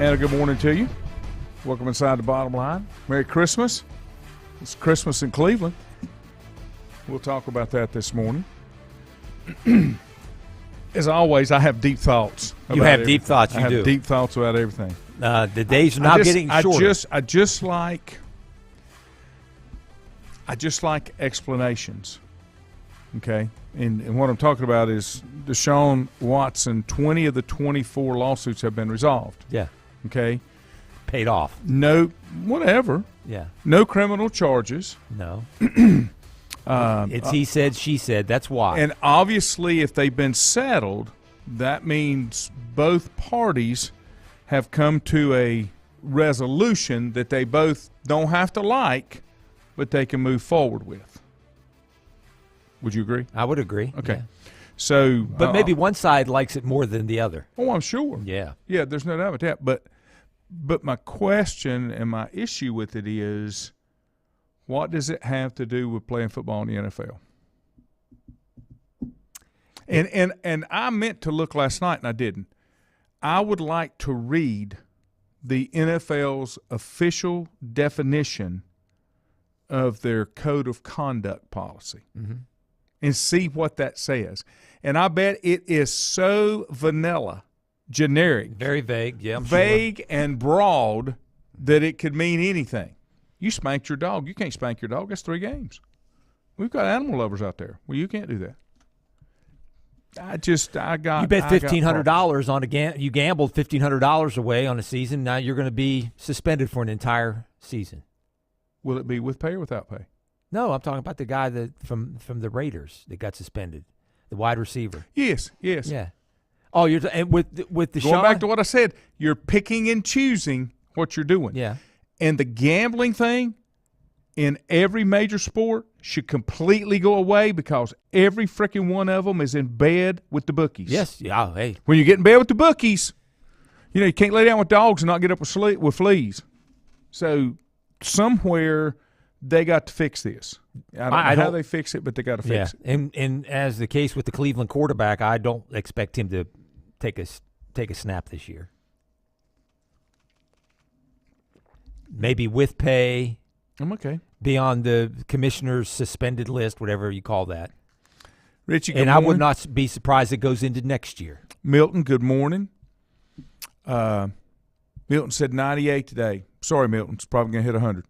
And a good morning to you. Welcome inside the Bottom Line. Merry Christmas. It's Christmas in Cleveland. We'll talk about that this morning. As always, I have deep thoughts. You have deep thoughts, you do. I have deep thoughts about everything. The days are now getting shorter. I just like explanations. Okay? And what I'm talking about is Deshaun Watson, 20 of the 24 lawsuits have been resolved. Yeah. Okay? Paid off. No, whatever. Yeah. No criminal charges. No. It's he said, she said. That's why. And obviously, if they've been settled, that means both parties have come to a resolution that they both don't have to like, but they can move forward with. Would you agree? I would agree. Okay. Yeah. So, but maybe one side likes it more than the other. Oh, I'm sure. Yeah. Yeah, there's no doubt about that. But my question and my issue with it is, what does it have to do with playing football in the NFL? And I meant to look last night, and I didn't. I would like to read the NFL's official definition of their code of conduct policy and see what that says. And I bet it is so vanilla, generic. Very vague, yeah. Vague and broad that it could mean anything. You spanked your dog. You can't spank your dog. That's 3 games. We've got animal lovers out there. Well, you can't do that. You bet $1,500 on you gambled $1,500 away on a season. Now you're going to be suspended for an entire season. Will it be with pay or without pay? No, I'm talking about the guy from the Raiders that got suspended, the wide receiver. Yes. Yeah. Oh, and with the going back to what I said, you're picking and choosing what you're doing. Yeah. And the gambling thing in every major sport should completely go away because every freaking one of them is in bed with the bookies. Yes. Yeah. Hey. When you get in bed with the bookies, you can't lay down with dogs and not get up with fleas. So somewhere they got to fix this. I don't know how they fix it, but they got to fix it. And as the case with the Cleveland quarterback, I don't expect him to take a snap this year. Maybe with pay. I'm okay. Be on the commissioner's suspended list, whatever you call that. Richie, good and morning. I would not be surprised it goes into next year. Milton, good morning. Milton said 98 today. Sorry, Milton. It's probably going to hit 100.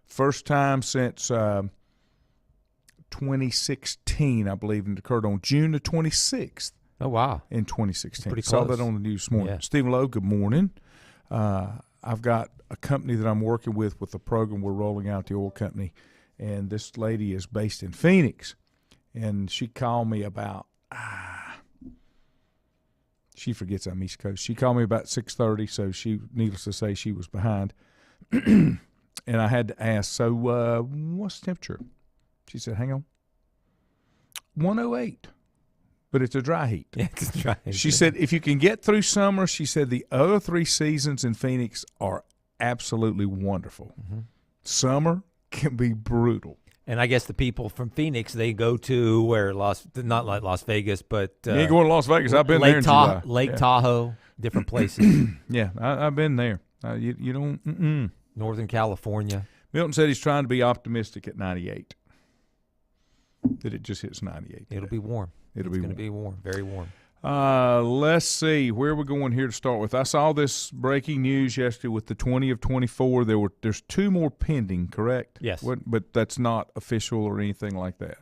First time since 2016, I believe, and it occurred on June the 26th. Oh, wow. In 2016. Pretty Saw close. that on the news this morning. Yeah. Stephen Lowe, good morning. I've got a company that I'm working with a program we're rolling out, the oil company, and this lady is based in Phoenix, and she called me about she forgets I'm East Coast. She called me about 6:30, so needless to say, she was behind. And I had to ask, so what's the temperature? She said, hang on. 108. But it's a dry heat. Yeah, it's dry. She said, if you can get through summer, she said the other 3 seasons in Phoenix are absolutely wonderful. Mm-hmm. Summer can be brutal. And I guess the people from Phoenix, they go to where not like Las Vegas, but you ain't going to Las Vegas. I've been there in July. Lake Tahoe, different places. Yeah, I've been there. You don't. Northern California. Milton said he's trying to be optimistic at 98. That it just hits 98. It'll be warm. It's going to be warm, very warm. Let's see. Where are we going here to start with? I saw this breaking news yesterday with the 20 of 24. There's 2 more pending, correct? Yes. But that's not official or anything like that.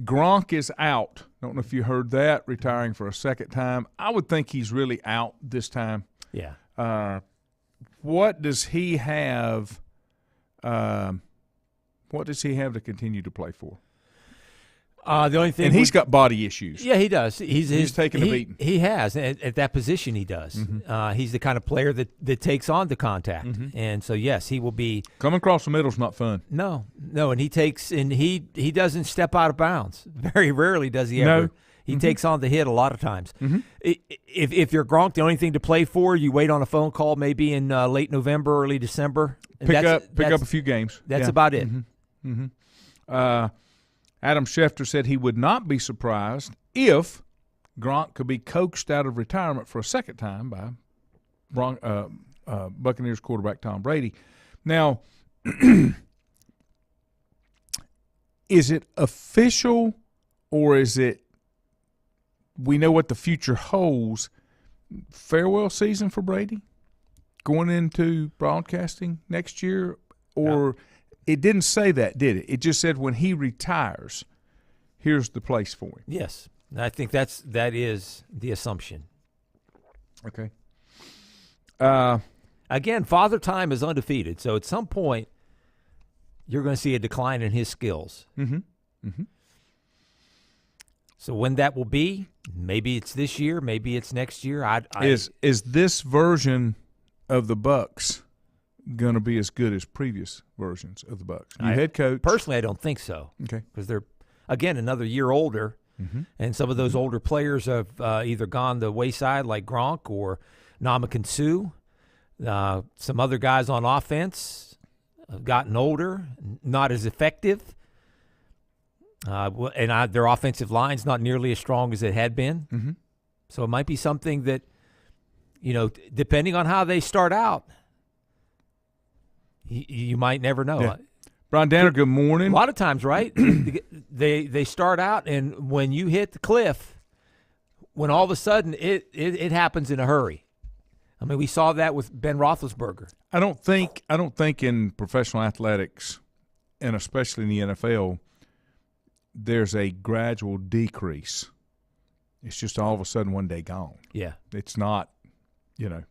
Gronk is out. Don't know if you heard that, retiring for a second time. I would think he's really out this time. Yeah. What does he have? What does he have to continue to play for? The only thing, and he's got body issues. Yeah, he does. He's taken a beating. He has at that position. He does. Mm-hmm. He's the kind of player that takes on the contact, and so yes, he will be coming across the middle is not fun. No, and he doesn't step out of bounds. Very rarely does he ever. He takes on the hit a lot of times. Mm-hmm. If you're Gronk, the only thing to play for, you wait on a phone call maybe in late November, early December. Pick up a few games. That's about it. Mm-hmm. Mm-hmm. Adam Schefter said he would not be surprised if Gronk could be coaxed out of retirement for a second time by Buccaneers quarterback Tom Brady. Now, is it official, or is it we know what the future holds? Farewell season for Brady going into broadcasting next year, or it didn't say that, did it? It just said when he retires, here's the place for him. Yes, I think that is the assumption. Okay. Again, Father Time is undefeated, so at some point you're going to see a decline in his skills. Mm-hmm. Mm-hmm. So when that will be, maybe it's this year, maybe it's next year. Is this version of the Bucs going to be as good as previous versions of the Bucs? New head coach. Personally, I don't think so. Okay. Because they're, again, another year older, and some of those older players have either gone the wayside, like Gronk or Ndamukong Suh. Some other guys on offense have gotten older, not as effective. And their offensive line's not nearly as strong as it had been. Mm-hmm. So it might be something that, depending on how they start out, you might never know. Yeah. Brian Danner, good morning. A lot of times, right? they start out, and when you hit the cliff, when all of a sudden it happens in a hurry. I mean, we saw that with Ben Roethlisberger. I don't think in professional athletics, and especially in the NFL, there's a gradual decrease. It's just all of a sudden one day gone. Yeah. It's not, the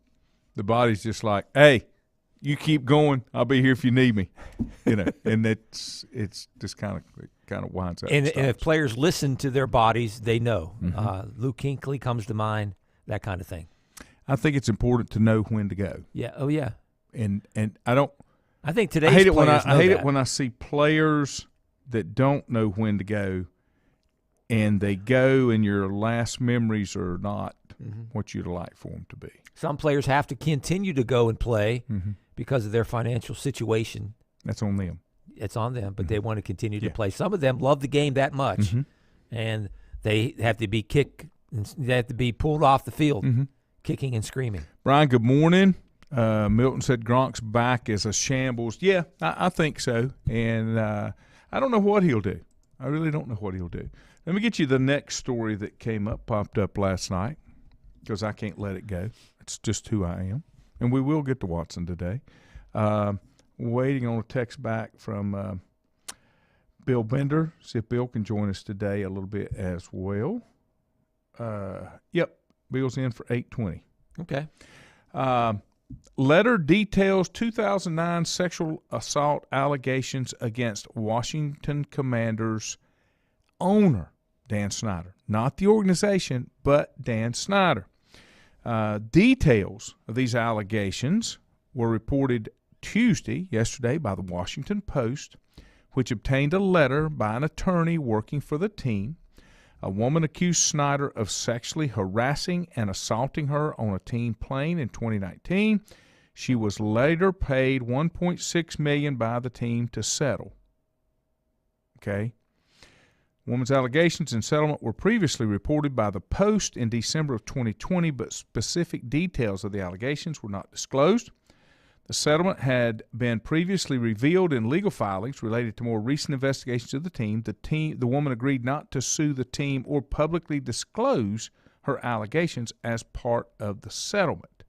body's just like, hey, you keep going. I'll be here if you need me. And it's just kind of winds up. And if players listen to their bodies, they know. Mm-hmm. Luke Kuechly comes to mind, that kind of thing. I think it's important to know when to go. Yeah. Oh, yeah. And I don't. I think today's I hate it players I hate it when I see players that don't know when to go, and they go, and your last memories are not what you'd like for them to be. Some players have to continue to go and play because of their financial situation. That's on them. It's on them, but they want to continue to play. Some of them love the game that much, and they have to be kicked. They have to be pulled off the field, kicking and screaming. Brian, good morning. Milton said Gronk's back is a shambles. Yeah, I think so, and I don't know what he'll do. I really don't know what he'll do. Let me get you the next story that popped up last night, because I can't let it go. It's just who I am. And we will get to Watson today. Waiting on a text back from Bill Bender. See if Bill can join us today a little bit as well. Yep, Bill's in for 8:20. Okay. Letter details 2009 sexual assault allegations against Washington Commanders owner Dan Snyder. Not the organization, but Dan Snyder. Details of these allegations were reported yesterday, by the Washington Post, which obtained a letter by an attorney working for the team. A woman accused Snyder of sexually harassing and assaulting her on a team plane in 2019. She was later paid $1.6 million by the team to settle. Okay. Woman's allegations and settlement were previously reported by the Post in December of 2020, but specific details of the allegations were not disclosed. The settlement had been previously revealed in legal filings related to more recent investigations of the team. The woman agreed not to sue the team or publicly disclose her allegations as part of the settlement.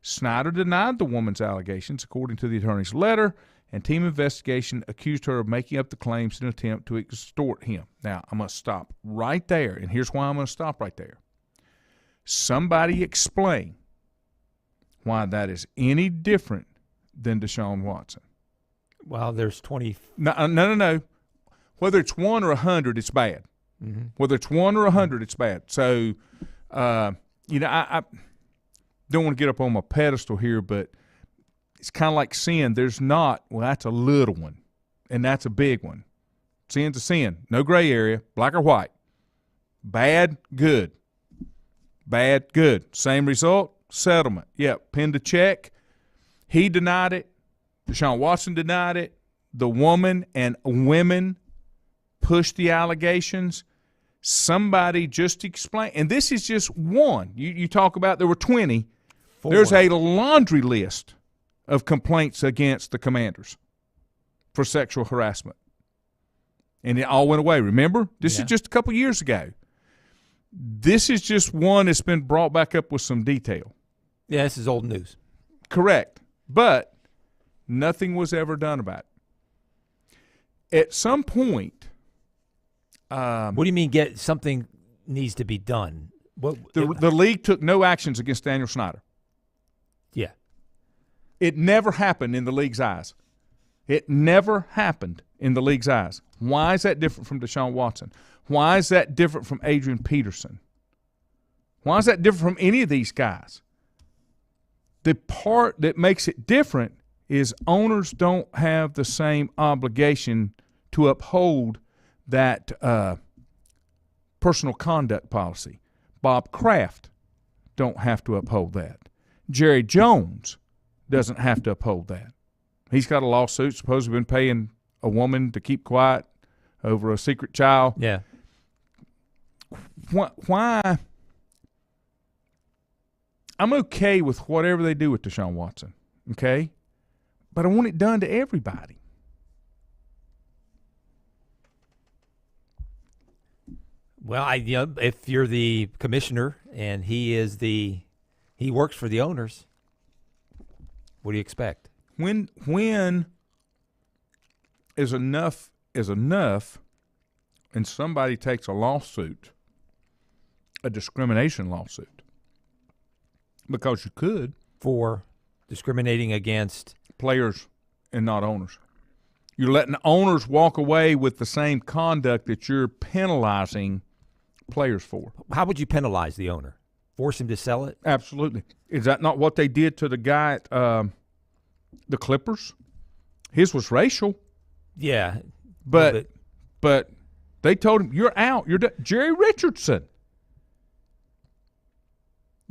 Snyder denied the woman's allegations, according to the attorney's letter, and team investigation accused her of making up the claims in an attempt to extort him. Now, I'm going to stop right there, and here's why I'm going to stop right there. Somebody explain why that is any different than Deshaun Watson. Well, there's 20. No. Whether it's 1 or 100, it's bad. Mm-hmm. Whether it's 1 or 100, it's bad. So, I don't want to get up on my pedestal here, but it's kind of like sin. There's not, that's a little one, and that's a big one. Sin's a sin. No gray area, black or white. Bad, good. Bad, good. Same result, settlement. Yep, pinned a check. He denied it. Deshaun Watson denied it. The woman and women pushed the allegations. Somebody just explain. And this is just one. You talk about there were 20. There's a laundry list of complaints against the Commanders for sexual harassment. And it all went away. Remember? This is just a couple years ago. This is just one that's been brought back up with some detail. Yeah, this is old news. Correct. But nothing was ever done about it. At some point. What do you mean something needs to be done? The league took no actions against Daniel Snyder. Yeah. It never happened in the league's eyes. It never happened in the league's eyes. Why is that different from Deshaun Watson? Why is that different from Adrian Peterson? Why is that different from any of these guys? The part that makes it different is owners don't have the same obligation to uphold that personal conduct policy. Bob Kraft don't have to uphold that. Jerry Jones doesn't have to uphold that. He's got a lawsuit, supposedly been paying a woman to keep quiet over a secret child. Yeah. Why? I'm okay with whatever they do with Deshaun Watson, okay? But I want it done to everybody. Well, if you're the commissioner and he works for the owners, what do you expect? When is enough and somebody takes a lawsuit, a discrimination lawsuit, because you could. For discriminating against? Players and not owners. You're letting owners walk away with the same conduct that you're penalizing players for. How would you penalize the owner? Force him to sell it? Absolutely. Is that not what they did to the guy at the Clippers? His was racial. Yeah. But they told him, you're out. You're done.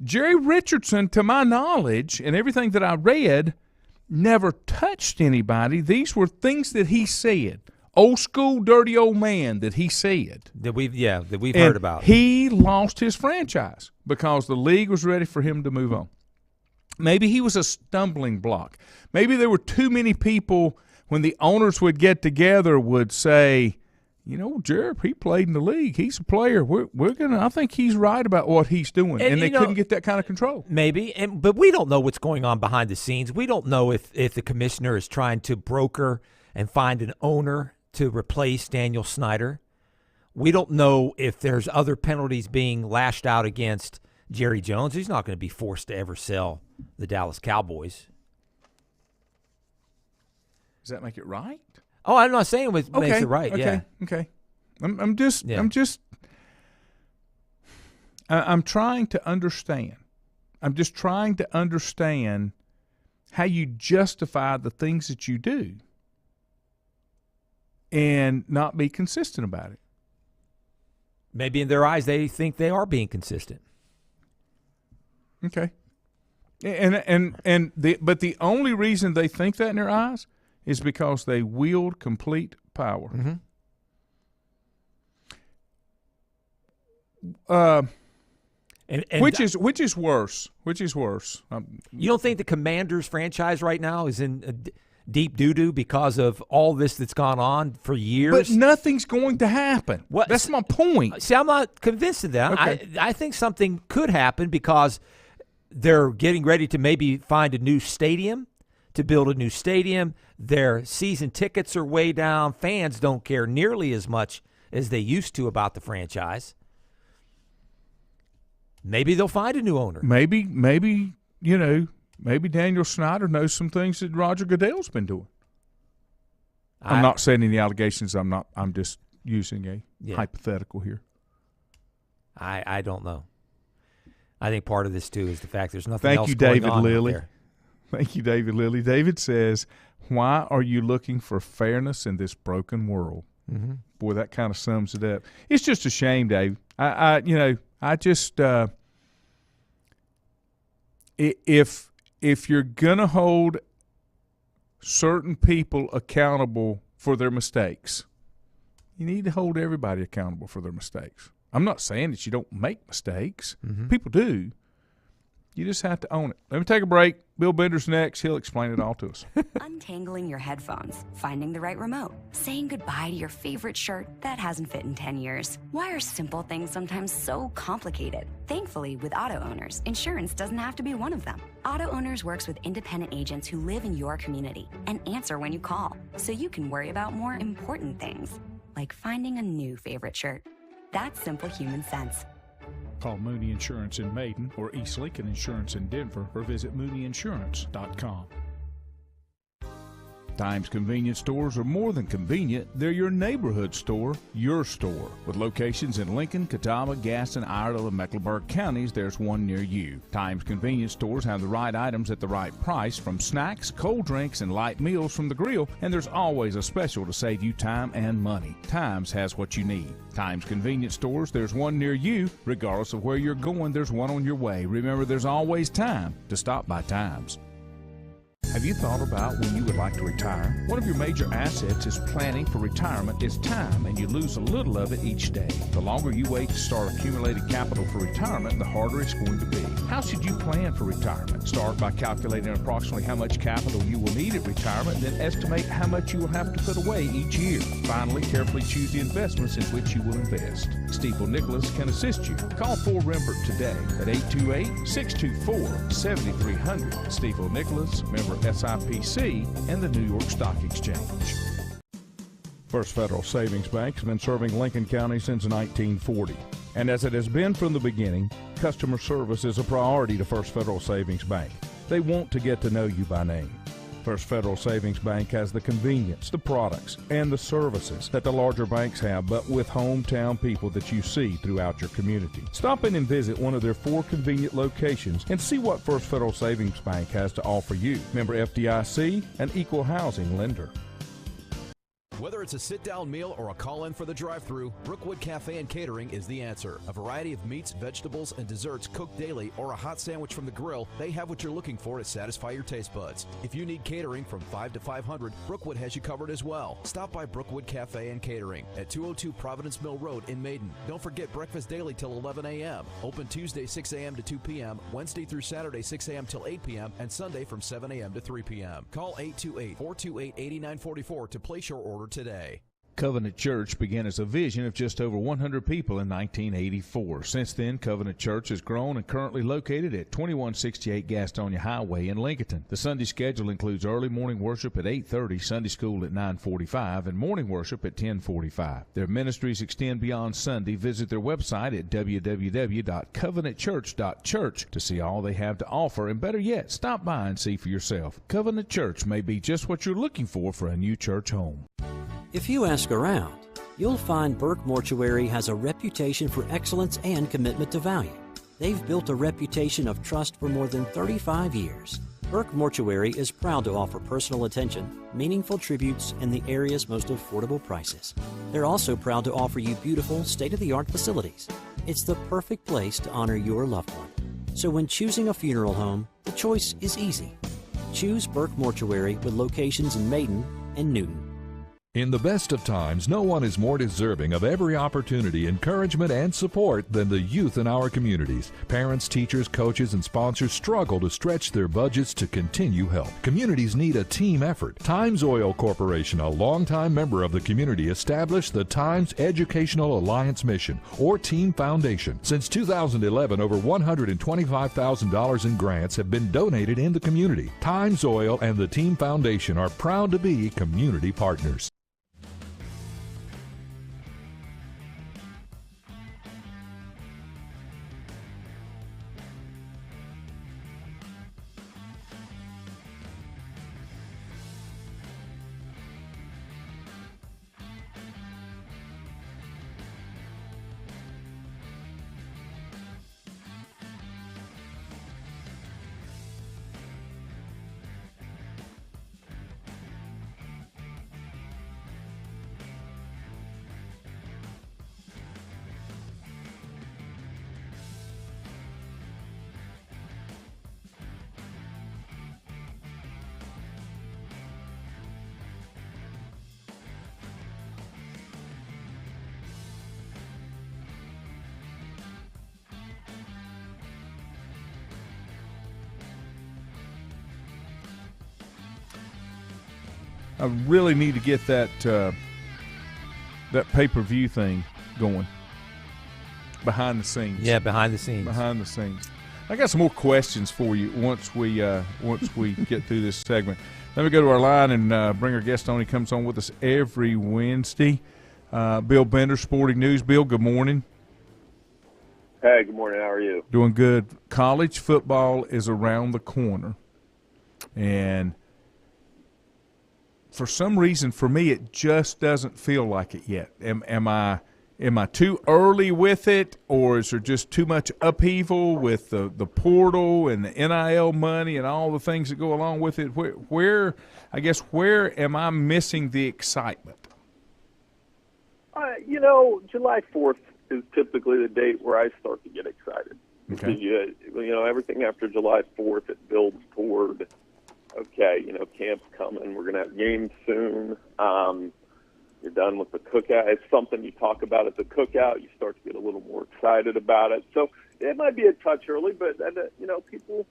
Jerry Richardson, to my knowledge and everything that I read, never touched anybody. These were things that he said. Old school, dirty old man that he said. That we've heard about. He lost his franchise because the league was ready for him to move on. Maybe he was a stumbling block. Maybe there were too many people when the owners would get together would say, Jerry, he played in the league. He's a player. I think he's right about what he's doing. And they couldn't get that kind of control. Maybe, but we don't know what's going on behind the scenes. We don't know if the commissioner is trying to broker and find an owner to replace Daniel Snyder. We don't know if there's other penalties being lashed out against Jerry Jones. He's not going to be forced to ever sell the Dallas Cowboys. Does that make it right? Oh, I'm not saying it makes it right. Okay. I'm trying to understand. I'm just trying to understand how you justify the things that you do and not be consistent about it. Maybe in their eyes they think they are being consistent. Okay. But the only reason they think that in their eyes is because they wield complete power. Mm-hmm. Which is worse? Which is worse? You don't think the Commanders franchise right now is in deep doo-doo because of all this that's gone on for years? But nothing's going to happen. That's my point. See, I'm not convinced of that. Okay. I think something could happen because they're getting ready to maybe find a new stadium, to build a new stadium. Their season tickets are way down. Fans don't care nearly as much as they used to about the franchise. Maybe they'll find a new owner. Maybe Daniel Snyder knows some things that Roger Goodell's been doing. I'm not saying any allegations. I'm just using a hypothetical here. I don't know. I think part of this too is the fact there's nothing else going David on Lilly. out there. Thank you, David Lilly. David says, "Why are you looking for fairness in this broken world?" Mm-hmm. Boy, that kind of sums it up. It's just a shame, Dave. If you're gonna hold certain people accountable for their mistakes, you need to hold everybody accountable for their mistakes. I'm not saying that you don't make mistakes. Mm-hmm. People do. You just have to own it. Let me take a break. Bill Bender's next. He'll explain it all to us. Untangling your headphones, finding the right remote, saying goodbye to your favorite shirt that hasn't fit in 10 years. Why are simple things sometimes so complicated? Thankfully, with auto owners, insurance doesn't have to be one of them. Auto Owners works with independent agents who live in your community and answer when you call, so you can worry about more important things, like finding a new favorite shirt. That's simple human sense. Call Mooney Insurance in Maiden or East Lincoln Insurance in Denver or visit mooneyinsurance.com. Times convenience stores are more than convenient. They're your neighborhood store, your store. With locations in Lincoln, Catawba, Gaston, Iredell, and Mecklenburg counties, there's one near you. Times convenience stores have the right items at the right price, from snacks, cold drinks, and light meals from the grill, and there's always a special to save you time and money. Times has what you need. Times convenience stores, there's one near you. Regardless of where you're going, there's one on your way. Remember, there's always time to stop by Times. Have you thought about when you would like to retire? One of your major assets is planning for retirement is time, and you lose a little of it each day. The longer you wait to start accumulating capital for retirement, the harder it's going to be. How should you plan for retirement? Start by calculating approximately how much capital you will need at retirement, then estimate how much you will have to put away each year. Finally, carefully choose the investments in which you will invest. Stiefel Nicholas can assist you. Call 4 Rembert today at 828-624-7300. Stiefel Nicholas, member SIPC, and the New York Stock Exchange. First Federal Savings Bank has been serving Lincoln County since 1940. And as it has been from the beginning, customer service is a priority to First Federal Savings Bank. They want to get to know you by name. First Federal Savings Bank has the convenience, the products, and the services that the larger banks have, but with hometown people that you see throughout your community. Stop in and visit one of their 4 convenient locations and see what First Federal Savings Bank has to offer you. Member FDIC, an equal housing lender. Whether it's a sit-down meal or a call-in for the drive-thru, Brookwood Cafe and Catering is the answer. A variety of meats, vegetables, and desserts cooked daily, or a hot sandwich from the grill, they have what you're looking for to satisfy your taste buds. If you need catering from 5 to 500, Brookwood has you covered as well. Stop by Brookwood Cafe and Catering at 202 Providence Mill Road in Maiden. Don't forget breakfast daily till 11 a.m. Open Tuesday 6 a.m. to 2 p.m., Wednesday through Saturday 6 a.m. till 8 p.m., and Sunday from 7 a.m. to 3 p.m. Call 828-428-8944 to place your order today. Covenant Church began as a vision of just over 100 people in 1984. Since then, Covenant Church has grown and currently located at 2168 Gastonia Highway in Lincoln. The Sunday schedule includes early morning worship at 8:30, Sunday school at 9:45, and morning worship at 10:45. Their ministries extend beyond Sunday. Visit their website at www.covenantchurch.church to see all they have to offer, and better yet, stop by and see for yourself. Covenant Church may be just what you're looking for a new church home. If you ask around, you'll find Burke Mortuary has a reputation for excellence and commitment to value. They've built a reputation of trust for more than 35 years. Burke Mortuary is proud to offer personal attention, meaningful tributes, and the area's most affordable prices. They're also proud to offer you beautiful, state-of-the-art facilities. It's the perfect place to honor your loved one. So when choosing a funeral home, the choice is easy. Choose Burke Mortuary with locations in Maiden and Newton. In the best of times, no one is more deserving of every opportunity, encouragement, and support than the youth in our communities. Parents, teachers, coaches, and sponsors struggle to stretch their budgets to continue help. Communities need a team effort. Times Oil Corporation, a longtime member of the community, established the Times Educational Alliance Mission, or Team Foundation. Since 2011, over $125,000 in grants have been donated in the community. Times Oil and the Team Foundation are proud to be community partners. I really need to get that that pay-per-view thing going behind the scenes. Yeah, behind the scenes. Behind the scenes. I got some more questions for you once we get through this segment. Let me go to our line and bring our guest on. He comes on with us every Wednesday. Bill Bender, Sporting News. Bill, good morning. Hey, good morning. How are you? Doing good. College football is around the corner, and for some reason, for me, it just doesn't feel like it yet. Am I too early with it, or is there just too much upheaval with the portal and the NIL money and all the things that go along with it? Where am I missing the excitement? July 4th is typically the date where I start to get excited. Okay. Because, everything after July 4th, it builds toward, okay, camp's coming. We're going to have games soon. You're done with the cookout. It's something you talk about at the cookout. You start to get a little more excited about it. So it might be a touch early, but, people,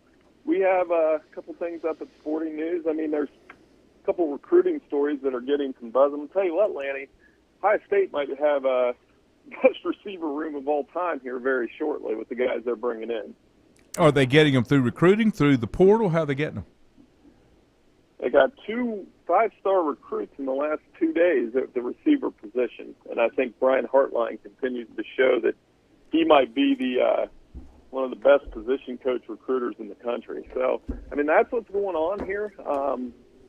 we have a couple things up at Sporting News. I mean, there's a couple recruiting stories that are getting some buzz. I'm going to tell you what, Lanny, Ohio State might have a best receiver room of all time here very shortly with the guys they're bringing in. Are they getting them through recruiting, through the portal? How are they getting them? They got 2 5-star recruits in the last 2 days at the receiver position, and I think Brian Hartline continues to show that he might be the one of the best position coach recruiters in the country. So, I mean, that's what's going on here.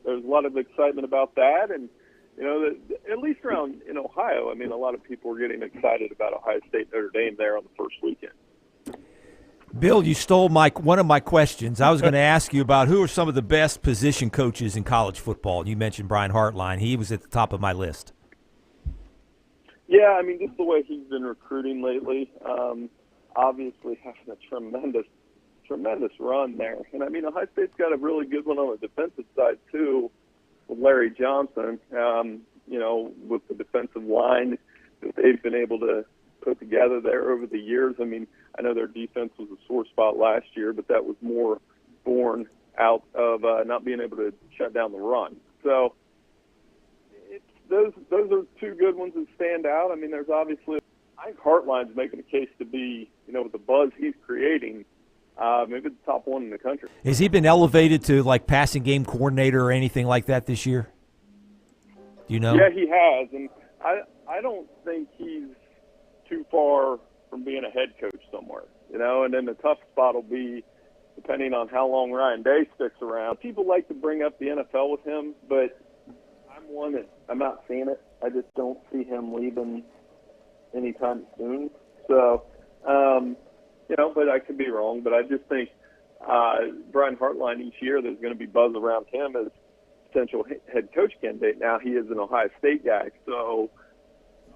There's a lot of excitement about that, and at least around in Ohio, I mean, a lot of people are getting excited about Ohio State Notre Dame there on the first weekend. Bill, you stole one of my questions. I was going to ask you about who are some of the best position coaches in college football. You mentioned Brian Hartline. He was at the top of my list. Yeah, I mean, just the way he's been recruiting lately, obviously having a tremendous run there. And, I mean, Ohio State's got a really good one on the defensive side, too, with Larry Johnson, with the defensive line that they've been able to put together there over the years. I mean, I know their defense was a sore spot last year, but that was more born out of not being able to shut down the run. So those are 2 good ones that stand out. I mean, there's obviously – I think Hartline's making a case to be, with the buzz he's creating, maybe the top one in the country. Has he been elevated to, passing game coordinator or anything like that this year? Do you know? Yeah, he has. And I don't think he's too far from being a head coach somewhere, and then the tough spot will be depending on how long Ryan Day sticks around. People like to bring up the NFL with him, but I'm not seeing it. I just don't see him leaving anytime soon. So, but I could be wrong, but I just think Brian Hartline each year there's going to be buzz around him as potential head coach candidate. Now he is an Ohio State guy, so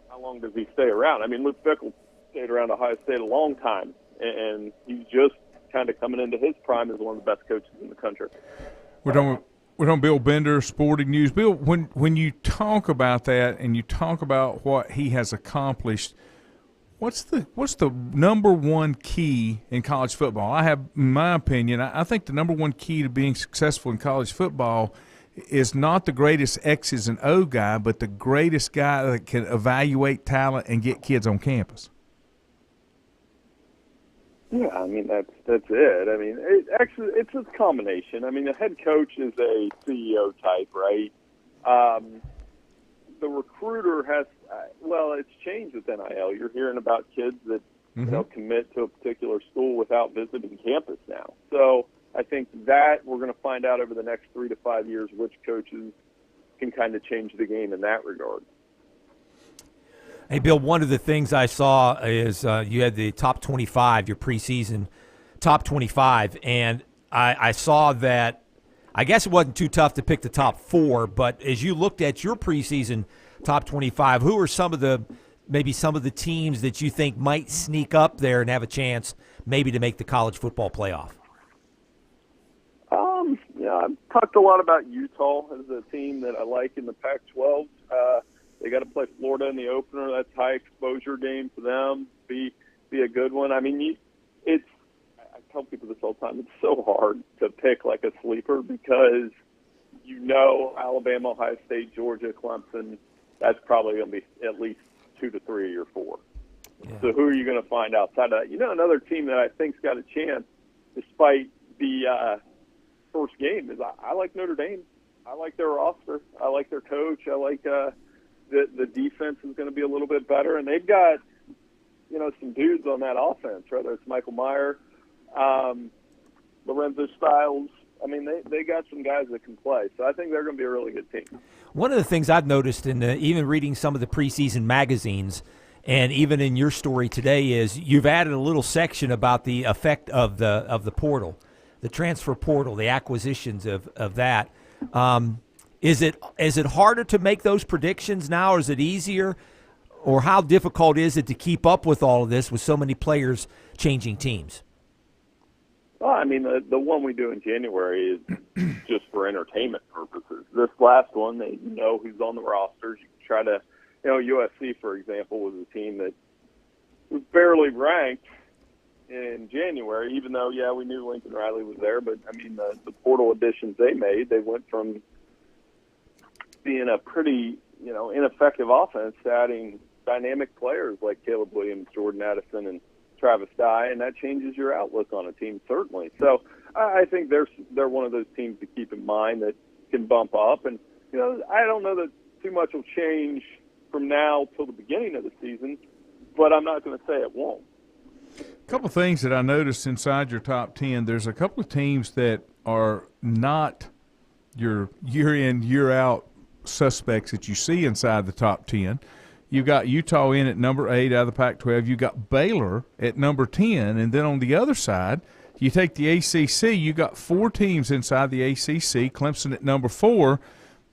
how long does he stay around? I mean, Luke Fickell stayed around Ohio State a long time, and he's just kind of coming into his prime as one of the best coaches in the country. We're on Bill Bender, Sporting News. Bill, when you talk about that and you talk about what he has accomplished, what's the number one key in college football? I have, in my opinion, I think the number one key to being successful in college football is not the greatest X's and O guy, but the greatest guy that can evaluate talent and get kids on campus. Yeah, I mean, that's it. I mean, it's a combination. I mean, the head coach is a CEO type, right? The recruiter has, it's changed with NIL. You're hearing about kids that commit to a particular school without visiting campus now. So I think that we're going to find out over the next 3 to 5 years which coaches can kind of change the game in that regard. Hey, Bill, one of the things I saw is you had the top 25, your preseason top 25, and I saw that I guess it wasn't too tough to pick the top 4, but as you looked at your preseason top 25, who are some of the teams that you think might sneak up there and have a chance maybe to make the college football playoff? I've talked a lot about Utah as a team that I like in the Pac-12. They got to play Florida in the opener. That's a high exposure game for them. Be a good one. I mean, I tell people this all the time. It's so hard to pick like a sleeper because Alabama, Ohio State, Georgia, Clemson, that's probably going to be at least 2 to 3 or 4. Yeah. So who are you going to find outside of that? Another team that I think's got a chance, despite the first game, is I like Notre Dame. I like their roster. I like their coach. I like the defense is going to be a little bit better, and they've got some dudes on that offense, whether it's Michael Meyer, Lorenzo Styles. I mean, they got some guys that can play, so I think they're going to be a really good team. One of the things I've noticed in even reading some of the preseason magazines, and even in your story today, is you've added a little section about the effect of the portal, the transfer portal, the acquisitions of that. Is it harder to make those predictions now, or is it easier, or how difficult is it to keep up with all of this with so many players changing teams? Well, I mean, the one we do in January is just for entertainment purposes. This last one, they know who's on the rosters. You can try to, USC, for example, was a team that was barely ranked in January, even though, we knew Lincoln Riley was there. But, I mean, the portal additions they made, they went from being a pretty, ineffective offense to adding dynamic players like Caleb Williams, Jordan Addison, and Travis Dye, and that changes your outlook on a team, certainly. So I think they're one of those teams to keep in mind that can bump up. And, I don't know that too much will change from now till the beginning of the season, but I'm not going to say it won't. A couple of things that I noticed inside your top 10, there's a couple of teams that are not your year-in, year-out suspects that you see inside the top 10. You've got Utah in at number 8 out of the Pac-12. You've got Baylor at number 10. And then on the other side, you take the ACC, you got 4 teams inside the ACC, Clemson at number 4.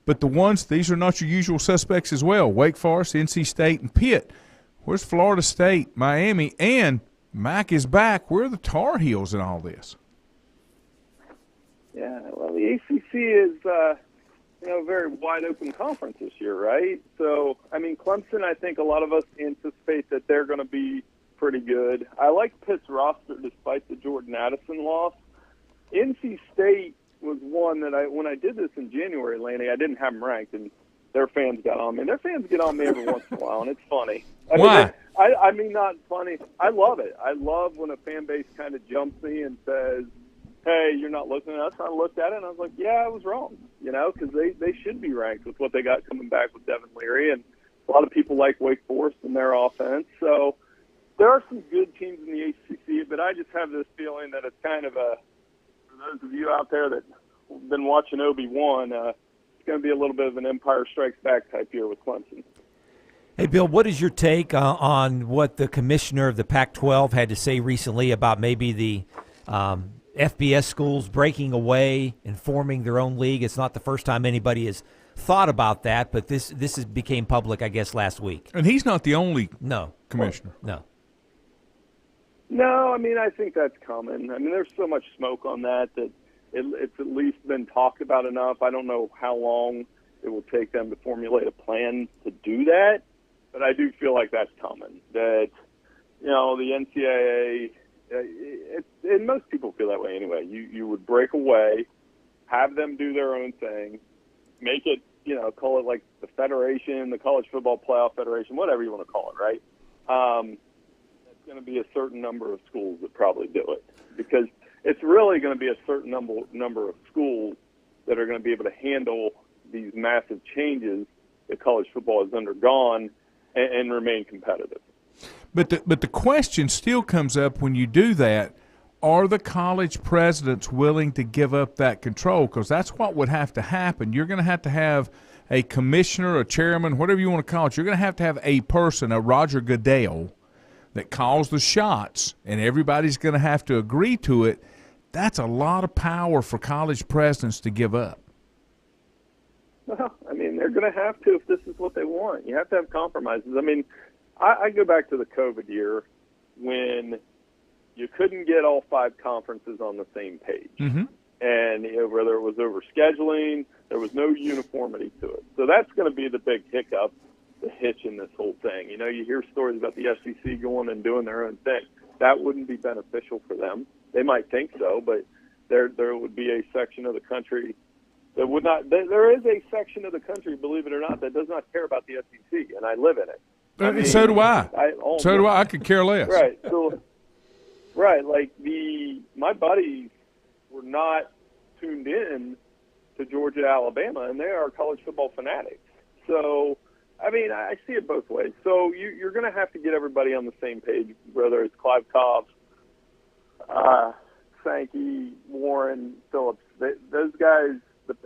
But these are not your usual suspects as well. Wake Forest, NC State, and Pitt. Where's Florida State, Miami, and Mac is back? Where are the Tar Heels in all this? Yeah, well, the ACC is a very wide-open conference this year, right? So, I mean, Clemson, I think a lot of us anticipate that they're going to be pretty good. I like Pitt's roster despite the Jordan Addison loss. NC State was one that when I did this in January, Lanny, I didn't have them ranked, and their fans got on me. Their fans get on me every once in a while, and it's funny. Why? I mean, not funny. I love it. I love when a fan base kind of jumps me and says, hey, you're not looking at us. I looked at it, and I was like, yeah, I was wrong, because they should be ranked with what they got coming back with Devin Leary, and a lot of people like Wake Forest and their offense. So there are some good teams in the ACC, but I just have this feeling that it's kind of for those of you out there that have been watching Obi-Wan, it's going to be a little bit of an Empire Strikes Back type year with Clemson. Hey, Bill, what is your take on what the commissioner of the Pac-12 had to say recently about maybe the FBS schools breaking away and forming their own league? It's not the first time anybody has thought about that, but this became public, I guess, last week. And he's not the only commissioner. No, I mean, I think that's common. I mean, there's so much smoke on that it's at least been talked about enough. I don't know how long it will take them to formulate a plan to do that, but I do feel like that's common. That, the NCAA, and most people feel that way anyway. You would break away, have them do their own thing, make it, call it like the Federation, the College Football Playoff Federation, whatever you want to call it, right? It's going to be a certain number of schools that probably do it, because it's really going to be a certain number of schools that are going to be able to handle these massive changes that college football has undergone and remain competitive. But the question still comes up when you do that, are the college presidents willing to give up that control? Because that's what would have to happen. You're going to have a commissioner, a chairman, whatever you want to call it. You're going to have a person, a Roger Goodell, that calls the shots, and everybody's going to have to agree to it. That's a lot of power for college presidents to give up. Well, I mean, they're going to have to if this is what they want. You have to have compromises. I mean, I go back to the COVID year when you couldn't get all 5 conferences on the same page. Mm-hmm. And whether it was over scheduling, there was no uniformity to it. So that's going to be the big hiccup, the hitch in this whole thing. You hear stories about the SEC going and doing their own thing. That wouldn't be beneficial for them. They might think so, but there would be a section of the country that would not. There is a section of the country, believe it or not, that does not care about the SEC, and I live in it. I mean, so do I. So do I. I could care less. Right. So, right. Like my buddies were not tuned in to Georgia, Alabama, and they are college football fanatics. So, I mean, I see it both ways. So you're going to have to get everybody on the same page, whether it's Clive Cobb, Sankey, Warren, Phillips. Those guys,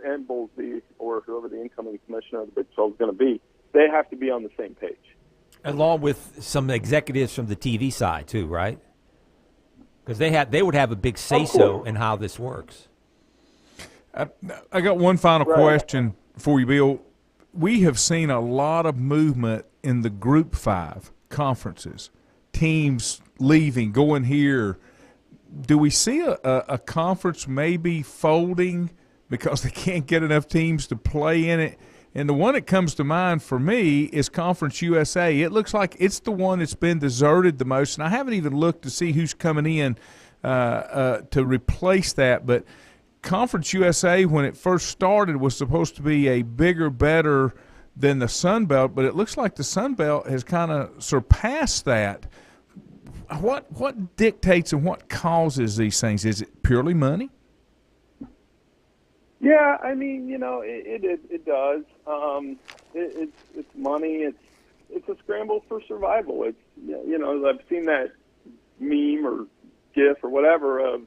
and Bowlesby, or whoever the incoming commissioner of the Big 12 is going to be, they have to be on the same page. Along with some executives from the TV side too, right? Because they would have a big say-so in how this works. I got one final question for you, Bill. We have seen a lot of movement in the Group 5 conferences, teams leaving, going here. Do we see a conference maybe folding because they can't get enough teams to play in it? And the one that comes to mind for me is Conference USA. It looks like it's the one that's been deserted the most, and I haven't even looked to see who's coming in to replace that. But Conference USA, when it first started, was supposed to be a bigger, better than the Sun Belt, but it looks like the Sun Belt has kind of surpassed that. What dictates and what causes these things? Is it purely money? Yeah, I mean, it does. It's money. It's a scramble for survival. It's I've seen that meme or GIF or whatever of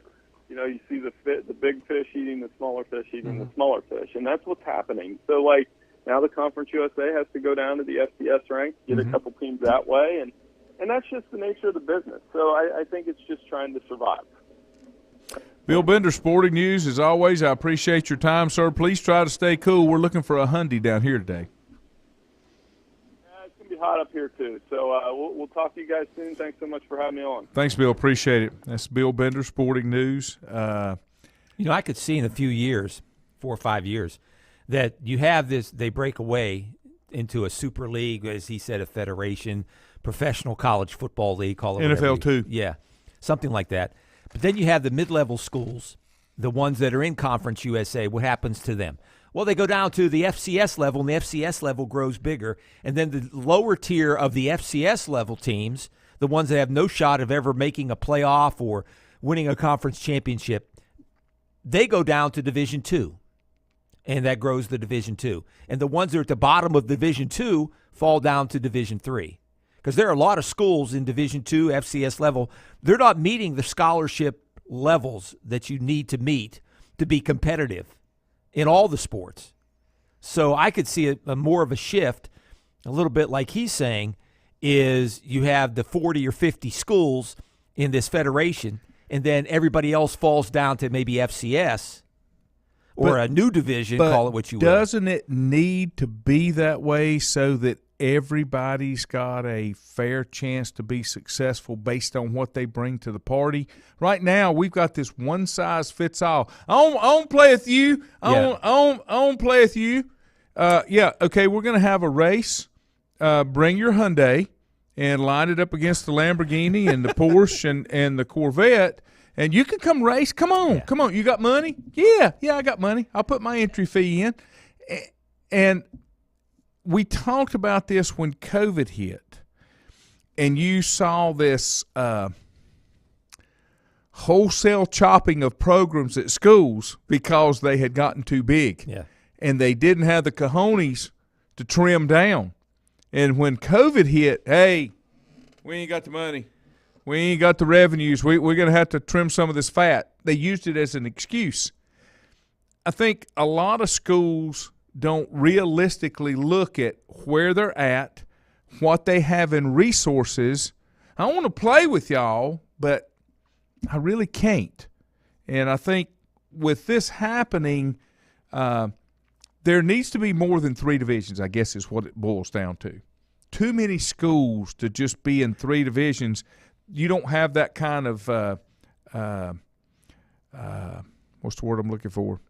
you see the big fish eating the smaller fish eating the smaller fish, and that's what's happening. So like now the Conference USA has to go down to the FCS ranks, get a couple teams that way, and that's just the nature of the business. So I think it's just trying to survive. Bill Bender, Sporting News, as always, I appreciate your time, sir. Please try to stay cool. We're looking for a Hyundai down here today. It's going to be hot up here, too. So we'll talk to you guys soon. Thanks so much for having me on. Thanks, Bill. Appreciate it. That's Bill Bender, Sporting News. I could see in a few years, 4 or 5 years, that you have this, they break away into a super league, as he said, a federation, professional college football league, call it NFL too. Yeah, something like that. But then you have the mid-level schools, the ones that are in Conference USA. What happens to them? Well, they go down to the FCS level, and the FCS level grows bigger. And then the lower tier of the FCS level teams, the ones that have no shot of ever making a playoff or winning a conference championship, they go down to Division II, and that grows the Division II. And the ones that are at the bottom of Division II fall down to Division III. Because there are a lot of schools in Division II, FCS level, they're not meeting the scholarship levels that you need to meet to be competitive in all the sports. So I could see a more of a shift, a little bit like he's saying, is you have the 40 or 50 schools in this federation, and then everybody else falls down to maybe FCS or a new division, call it what you will. Doesn't it need to be that way so that everybody's got a fair chance to be successful based on what they bring to the party? Right now, we've got this one-size-fits-all. I don't play with you. I don't play with you. Okay, we're going to have a race. Bring your Hyundai and line it up against the Lamborghini and the Porsche and the Corvette, and you can come race. Come on. You got money? Yeah, I got money. I'll put my entry fee in. And we talked about this when COVID hit, and you saw this wholesale chopping of programs at schools because they had gotten too big. Yeah. And they didn't have the cojones to trim down. And when COVID hit, hey, we ain't got the money. We ain't got the revenues. We're going to have to trim some of this fat. They used it as an excuse. I think a lot of schools don't realistically look at where they're at, what they have in resources. I want to play with y'all, but I really can't. And I think with this happening, there needs to be more than 3 divisions, I guess is what it boils down to. Too many schools to just be in 3 divisions. You don't have that kind of what's the word I'm looking for?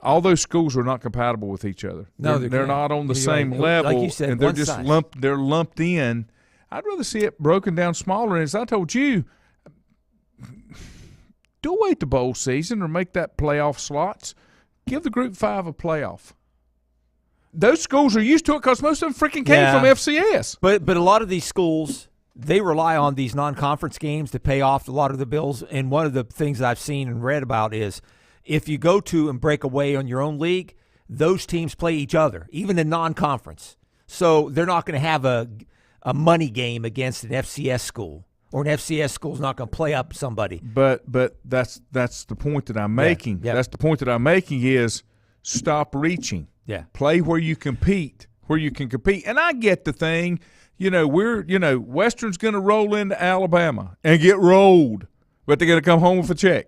All those schools are not compatible with each other. No, they're not on the same level, like you said, and they're one just size. lumped in. I'd rather see it broken down smaller. And as I told you, do wait the bowl season or make that playoff slots. give the Group 5 a playoff. Those schools are used to it because most of them freaking came from FCS. But a lot of these schools, they rely on these non-conference games to pay off a lot of the bills. And one of the things I've seen and read about is if you go to and break away on your own league, those teams play each other, even in non-conference. So they're not going to have a money game against an FCS school, or an FCS school's not going to play up somebody. But that's the point that I'm making. Yeah. That's the point that I'm making is stop reaching. Yeah. Play where you compete, And I get the thing, Western's going to roll into Alabama and get rolled, but they're going to come home with a check,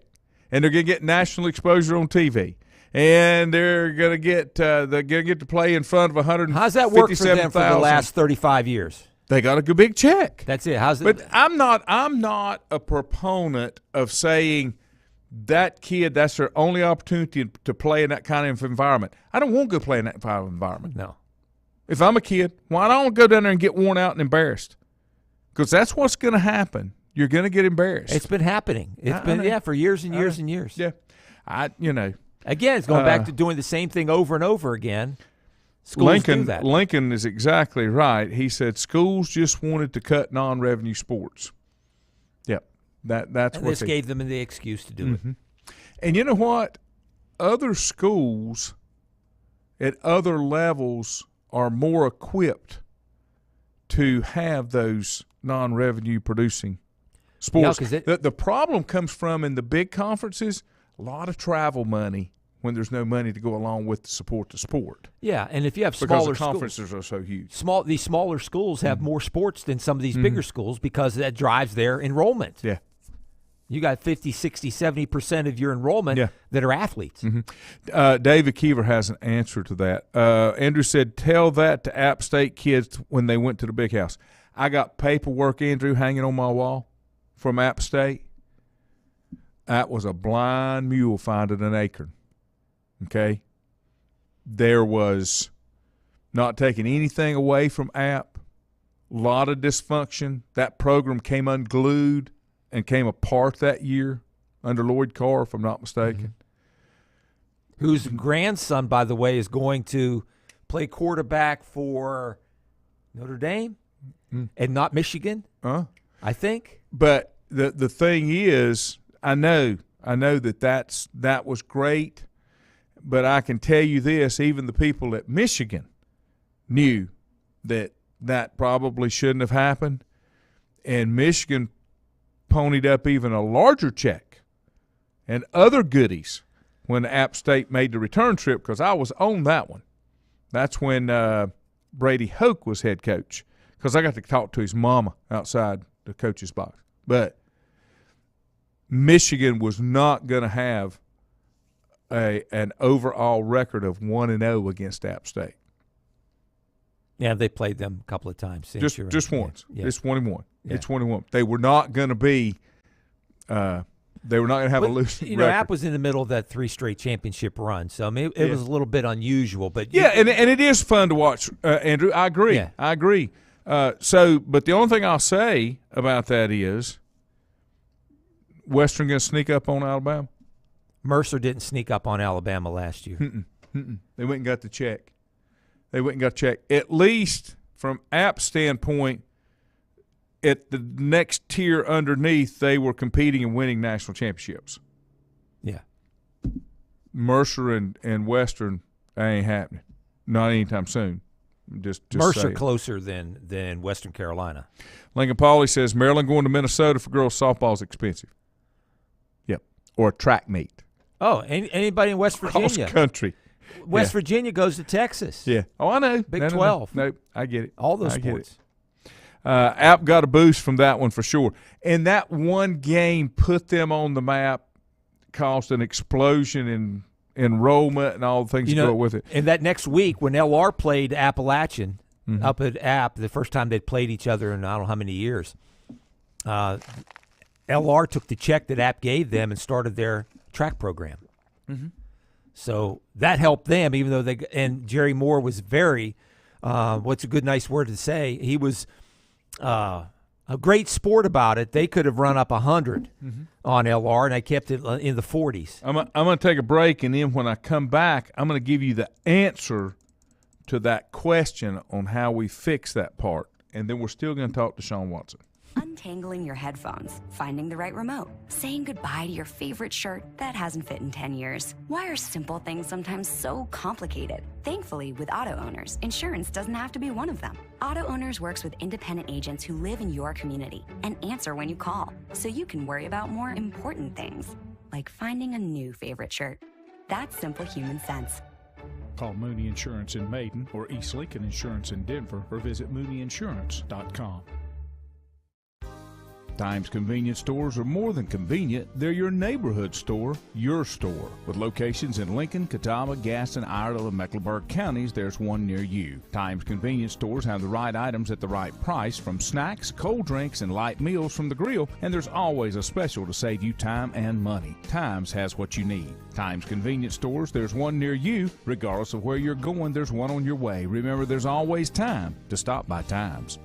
and they're going to get national exposure on TV. And they're going to get to play in front of 157,000. How's that work for them for the last 35 years? They got a good big check. That's it. How's it? But I'm not a proponent of saying that kid, that's their only opportunity to play in that kind of environment. I don't want to go play in that kind of environment. No. If I'm a kid, why don't I go down there and get worn out and embarrassed? Because that's what's going to happen. You're going to get embarrassed. It's been happening. It's been for years and years and years. Yeah. Again, it's going back to doing the same thing over and over again. Schools do that. Lincoln is exactly right. He said schools just wanted to cut non-revenue sports. Yep. That's what this gave them the excuse to do it. And you know what? Other schools at other levels are more equipped to have those non-revenue producing sports. The problem comes from in the big conferences, a lot of travel money when there's no money to go along with to support the sport. Yeah, and if you have smaller because the conferences are so huge. These smaller schools have more sports than some of these bigger schools because that drives their enrollment. Yeah. You got 50, 60, 70% of your enrollment that are athletes. David Keever has an answer to that. Andrew said, tell that to App State kids when they went to the big house. I got paperwork, Andrew, hanging on my wall from App State. That was a blind mule finding an acorn. Okay? There was not taking anything away from App. A lot of dysfunction. That program came unglued and came apart that year under Lloyd Carr, if I'm not mistaken. Whose grandson, by the way, is going to play quarterback for Notre Dame and not Michigan, I think. But the thing is, I know that was great, but I can tell you this, even the people at Michigan knew that probably shouldn't have happened, and Michigan ponied up even a larger check and other goodies when App State made the return trip, because I was on that one. That's when Brady Hoke was head coach, because I got to talk to his mama outside the coach's box. But Michigan was not going to have an overall record of 1-0 against App State. Yeah, they played them a couple of times. Just once. Yeah. It's 21. Yeah. It's 21. They were not going to be they were not going to have a losing record. App was in the middle of that 3 straight championship run, so I mean, it was a little bit unusual. But and it is fun to watch, Andrew. I agree. Yeah. I agree. But the only thing I'll say about that is Western going to sneak up on Alabama? Mercer didn't sneak up on Alabama last year. They went and got the check. At least from App's standpoint, at the next tier underneath, they were competing and winning national championships. Yeah. Mercer and Western, that ain't happening. Not anytime soon. Just Mercer closer than Western Carolina. Lincoln Pauly says Maryland going to Minnesota for girls softball is expensive. Yep. Or a track meet. Oh, anybody in West Virginia? Cross country. West Virginia goes to Texas. Yeah. Oh, I know. Big 12. No, I get it. All those sports. App got a boost from that one for sure. And that one game put them on the map, caused an explosion in enrollment and all the things that go with it. And that next week when LR played Appalachian up at App, the first time they'd played each other in I don't know how many years, LR took the check that App gave them and started their track program. So that helped them, even though and Jerry Moore was very, what's a good, nice word to say? He was a great sport about it, they could have run up 100 on LR, and I kept it in the 40s. I'm going to take a break, and then when I come back, I'm going to give you the answer to that question on how we fix that part. And then we're still going to talk to Sean Watson. Untangling your headphones, finding the right remote, saying goodbye to your favorite shirt that hasn't fit in 10 years. Why are simple things sometimes so complicated? Thankfully, with auto owners, insurance doesn't have to be one of them. Auto Owners works with independent agents who live in your community and answer when you call, so you can worry about more important things, like finding a new favorite shirt. That's simple human sense. Call Mooney Insurance in Maiden or East Lincoln Insurance in Denver or visit mooneyinsurance.com. Times convenience stores are more than convenient. They're your neighborhood store, your store. With locations in Lincoln, Catawba, Gaston, Iredell, and Mecklenburg counties, there's one near you. Times convenience stores have the right items at the right price, from snacks, cold drinks, and light meals from the grill, and there's always a special to save you time and money. Times has what you need. Times convenience stores, there's one near you. Regardless of where you're going, there's one on your way. Remember, there's always time to stop by Times.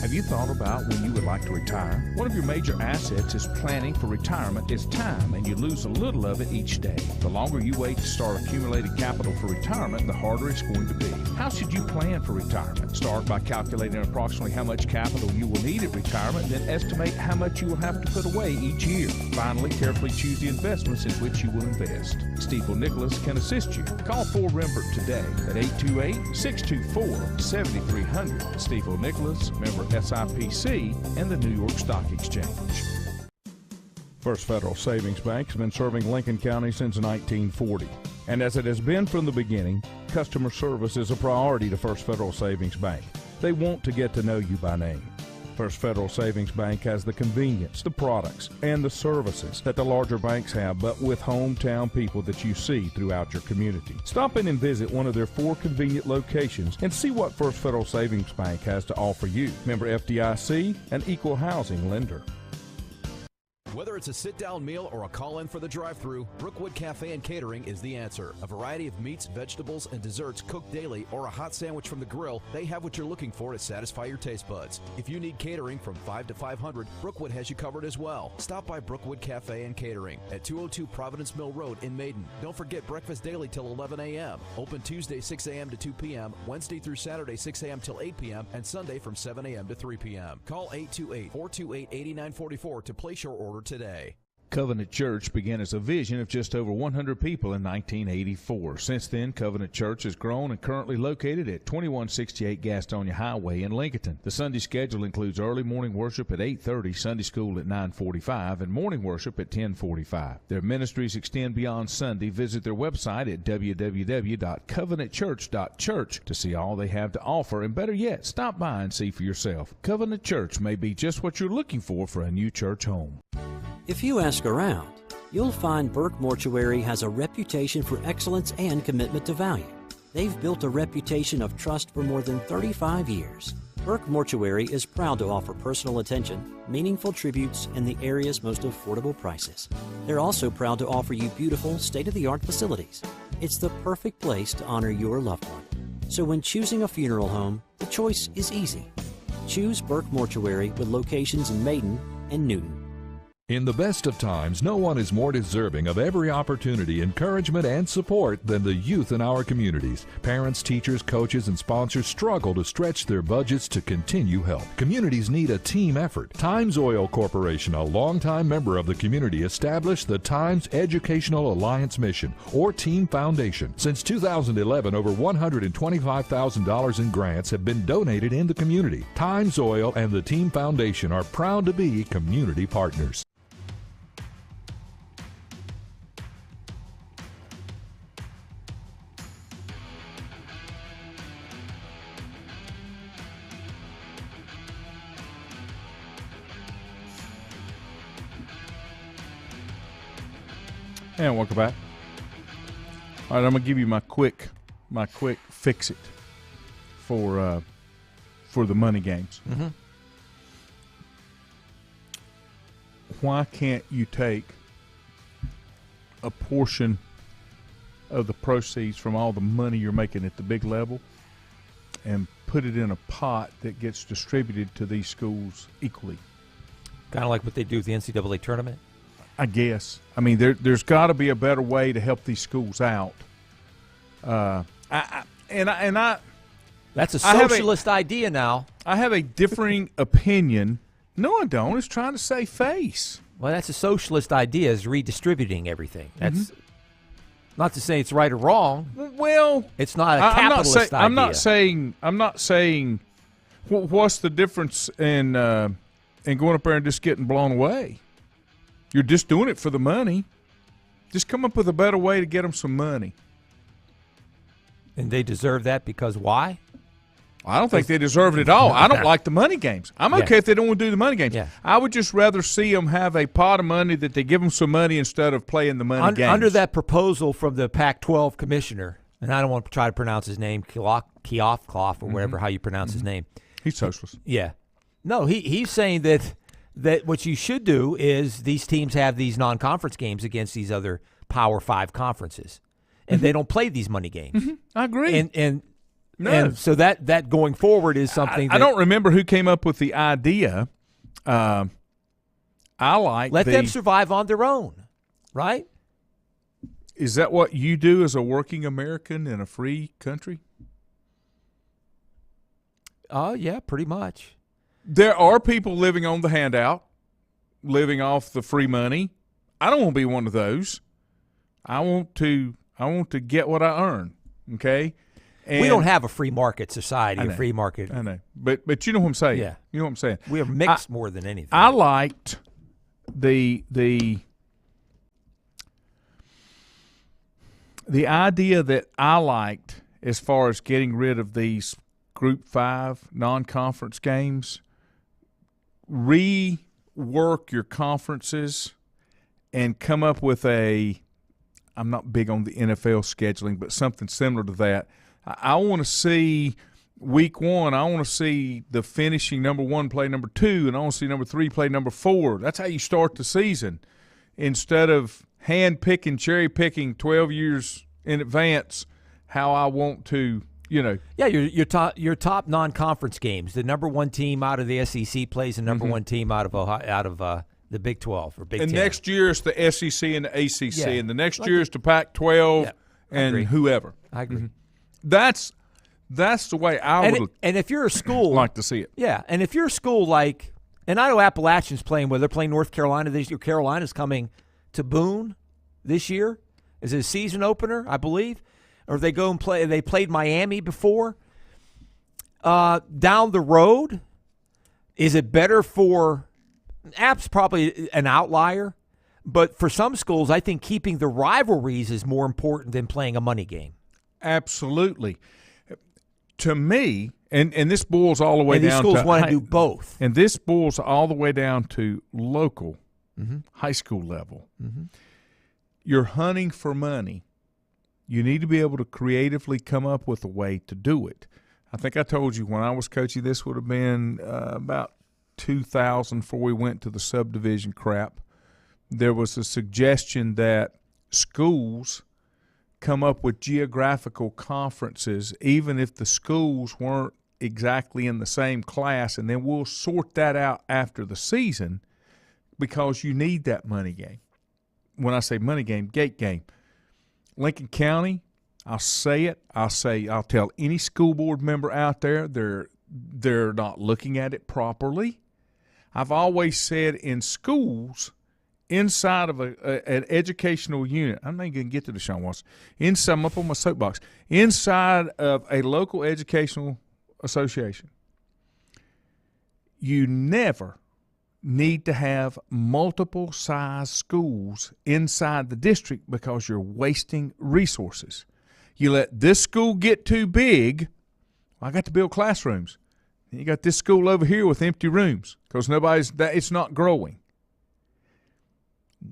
Have you thought about when you would like to retire? One of your major assets is planning for retirement is time, and you lose a little of it each day. The longer you wait to start accumulating capital for retirement, the harder it's going to be. How should you plan for retirement? Start by calculating approximately how much capital you will need at retirement, then estimate how much you will have to put away each year. Finally, carefully choose the investments in which you will invest. Stifel Nicholas can assist you. Call Ford Rembert today at 828-624-7300. Stifel Nicholas, member SIPC, and the New York Stock Exchange. First Federal Savings Bank has been serving Lincoln County since 1940. And as it has been from the beginning, customer service is a priority to First Federal Savings Bank. They want to get to know you by name. First Federal Savings Bank has the convenience, the products, and the services that the larger banks have, but with hometown people that you see throughout your community. Stop in and visit one of their 4 convenient locations and see what First Federal Savings Bank has to offer you. Member FDIC, an equal housing lender. Whether it's a sit-down meal or a call-in for the drive-thru, Brookwood Cafe and Catering is the answer. A variety of meats, vegetables, and desserts cooked daily, or a hot sandwich from the grill, they have what you're looking for to satisfy your taste buds. If you need catering from 5 to 500, Brookwood has you covered as well. Stop by Brookwood Cafe and Catering at 202 Providence Mill Road in Maiden. Don't forget breakfast daily till 11 a.m. Open Tuesday 6 a.m. to 2 p.m., Wednesday through Saturday 6 a.m. till 8 p.m., and Sunday from 7 a.m. to 3 p.m. Call 828-428-8944 to place your order today. Covenant Church began as a vision of just over 100 people in 1984. Since then, Covenant Church has grown and currently located at 2168 Gastonia Highway in Lincoln. The Sunday schedule includes early morning worship at 8:30, Sunday school at 9:45, and morning worship at 10:45. Their ministries extend beyond Sunday. Visit their website at www.covenantchurch.church to see all they have to offer, and better yet, stop by and see for yourself. Covenant Church may be just what you're looking for a new church home. If you ask around, you'll find Burke Mortuary has a reputation for excellence and commitment to value. They've built a reputation of trust for more than 35 years. Burke Mortuary is proud to offer personal attention, meaningful tributes, and the area's most affordable prices. They're also proud to offer you beautiful, state-of-the-art facilities. It's the perfect place to honor your loved one. So when choosing a funeral home, the choice is easy. Choose Burke Mortuary with locations in Maiden and Newton. In the best of times, no one is more deserving of every opportunity, encouragement, and support than the youth in our communities. Parents, teachers, coaches, and sponsors struggle to stretch their budgets to continue help. Communities need a team effort. Times Oil Corporation, a longtime member of the community, established the Times Educational Alliance Mission, or Team Foundation. Since 2011, over $125,000 in grants have been donated in the community. Times Oil and the Team Foundation are proud to be community partners. And welcome back. All right, I'm gonna give you my quick fix it for the money games. Mm-hmm. Why can't you take a portion of the proceeds from all the money you're making at the big level and put it in a pot that gets distributed to these schools equally. Kind of like what they do with the NCAA tournament? I guess. I mean, there's got to be a better way to help these schools out. That's a socialist idea now. I have a differing opinion. No, I don't. It's trying to save face. Well, that's a socialist idea, is redistributing everything. That's not to say it's right or wrong. Well, it's not a capitalist idea. I'm not saying. What's the difference in going up there and just getting blown away? You're just doing it for the money. Just come up with a better way to get them some money. And they deserve that because why? I don't think they deserve it at all. I don't like the money games. I'm okay if they don't want to do the money games. Yeah. I would just rather see them have a pot of money that they give them some money instead of playing the money games. Under that proposal from the Pac-12 commissioner, and I don't want to try to pronounce his name, Kioff, or whatever, how you pronounce his name. He's socialist. Yeah. No, he's saying that what you should do is these teams have these non-conference games against these other Power 5 conferences, and they don't play these money games. I agree. And so that going forward is something I don't remember who came up with the idea. I like let them survive on their own, right? Is that what you do as a working American in a free country? Yeah, pretty much. There are people living on the handout, living off the free money. I don't want to be one of those. I want to get what I earn. Okay. And we don't have a free market society, a free market. I know, but you know what I'm saying. Yeah, you know what I'm saying. We are mixed more than anything. I liked the idea that I liked as far as getting rid of these Group 5 non-conference games. Rework your conferences and come up with I'm not big on the NFL scheduling, but something similar to that. I want to see week 1. I want to see the finishing number 1 play number 2, and I want to see number 3 play number 4. That's how you start the season, instead of hand-picking, cherry-picking 12 years in advance how I want to, Yeah, your top non-conference games. The number 1 team out of the SEC plays the number 1 team out of the Big 12 or Big 10. And next year it's the SEC and the ACC, and the next year it's the Pac-12 and whoever. I agree. That's the way I would and if you're a school like to see it. Yeah, and if you're a school like, and I know Appalachian's playing, they're playing North Carolina this year. Carolina's coming to Boone this year. Is it a season opener, I believe? Or they go and play, they played Miami before. Down the road, is it better for, App's probably an outlier, but for some schools, I think keeping the rivalries is more important than playing a money game. Absolutely. To me, and this boils all the way and these down schools to want to do both. And this boils all the way down to local, high school level. You're hunting for money. You need to be able to creatively come up with a way to do it. I think I told you when I was coaching, this would have been about 2000 before we went to the subdivision crap. There was a suggestion that schools come up with geographical conferences, even if the schools weren't exactly in the same class, and then we'll sort that out after the season because you need that money game. When I say money game, gate game. Lincoln County, I'll say it. I'll tell any school board member out there they're not looking at it properly. I've always said in schools, inside of an educational unit, I'm not even going to get to Deshaun Watson. I'm up on my soapbox. Inside of a local educational association, you never need to have multiple size schools inside the district because you're wasting resources. You let this school get too big. Well, I got to build classrooms. And you got this school over here with empty rooms because it's not growing.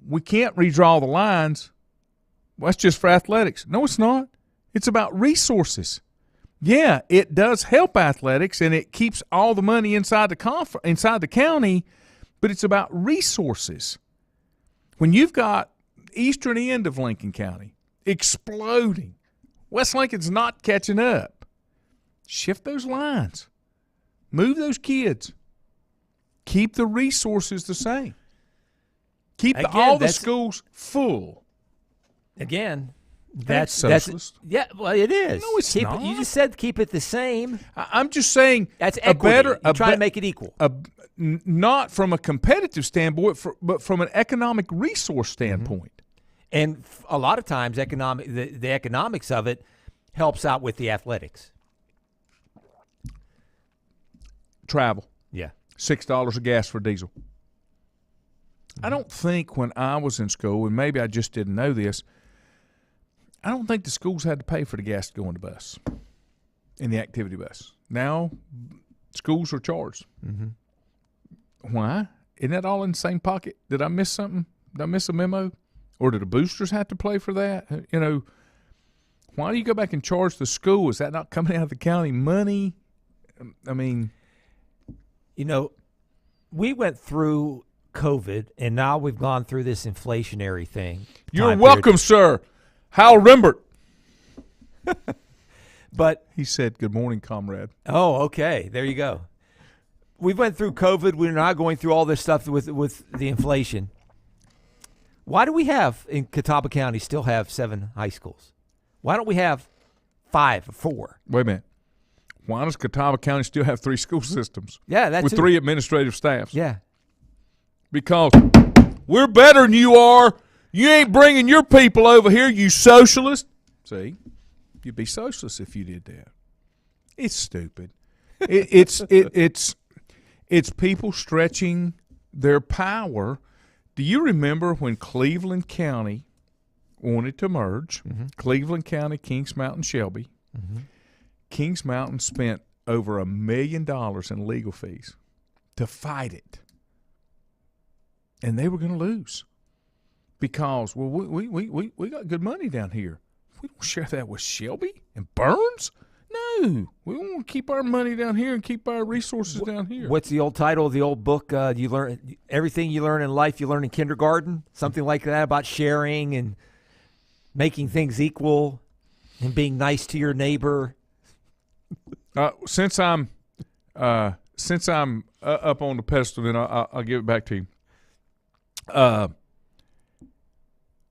We can't redraw the lines. Well, that's just for athletics. No, it's not. It's about resources. Yeah, it does help athletics, and it keeps all the money inside the county, but it's about resources. When you've got eastern end of Lincoln County exploding, West Lincoln's not catching up. Shift those lines. Move those kids. Keep the resources the same. Keep all the schools full. Again, that's socialist. Yeah, well, it is. No, it's not. You just said keep it the same. I'm just saying that's equity. Try to make it equal. Not from a competitive standpoint, but from an economic resource standpoint. And a lot of times, the economics of it helps out with the athletics. Travel. Yeah. $6 of gas for diesel. I don't think when I was in school, and maybe I just didn't know this, I don't think the schools had to pay for the gas to go in the bus, in the activity bus. Now, schools are charged. Mm-hmm. Why? Isn't that all in the same pocket? Did I miss something? Did I miss a memo? Or do the boosters have to pay for that? You know, why do you go back and charge the school? Is that not coming out of the county money? I mean, you know, we went through COVID, and now we've gone through this inflationary thing. You're welcome, sir. Hal Rimbert. But he said, "Good morning, comrade." Oh, okay. There you go. We went through COVID. We're now going through all this stuff with the inflation. Why do we have in Catawba County still have 7 high schools? Why don't we have 5 or 4? Wait a minute. Why does Catawba County still have 3 school systems? Yeah, that's with 3 administrative staffs. Yeah. Because we're better than you are. You ain't bringing your people over here, you socialist. See, you'd be socialist if you did that. It's stupid. It's people stretching their power. Do you remember when Cleveland County wanted to merge? Mm-hmm. Cleveland County, Kings Mountain, Shelby. Mm-hmm. Kings Mountain spent over $1 million in legal fees to fight it. And they were going to lose because, well, we got good money down here. We don't share that with Shelby and Burns. No, we want to keep our money down here and keep our resources down here. What's the old title of the old book? You learn everything you learn in life. You learn in kindergarten, something like that, about sharing and making things equal and being nice to your neighbor. Since I'm up on the pedestal, then I'll give it back to you.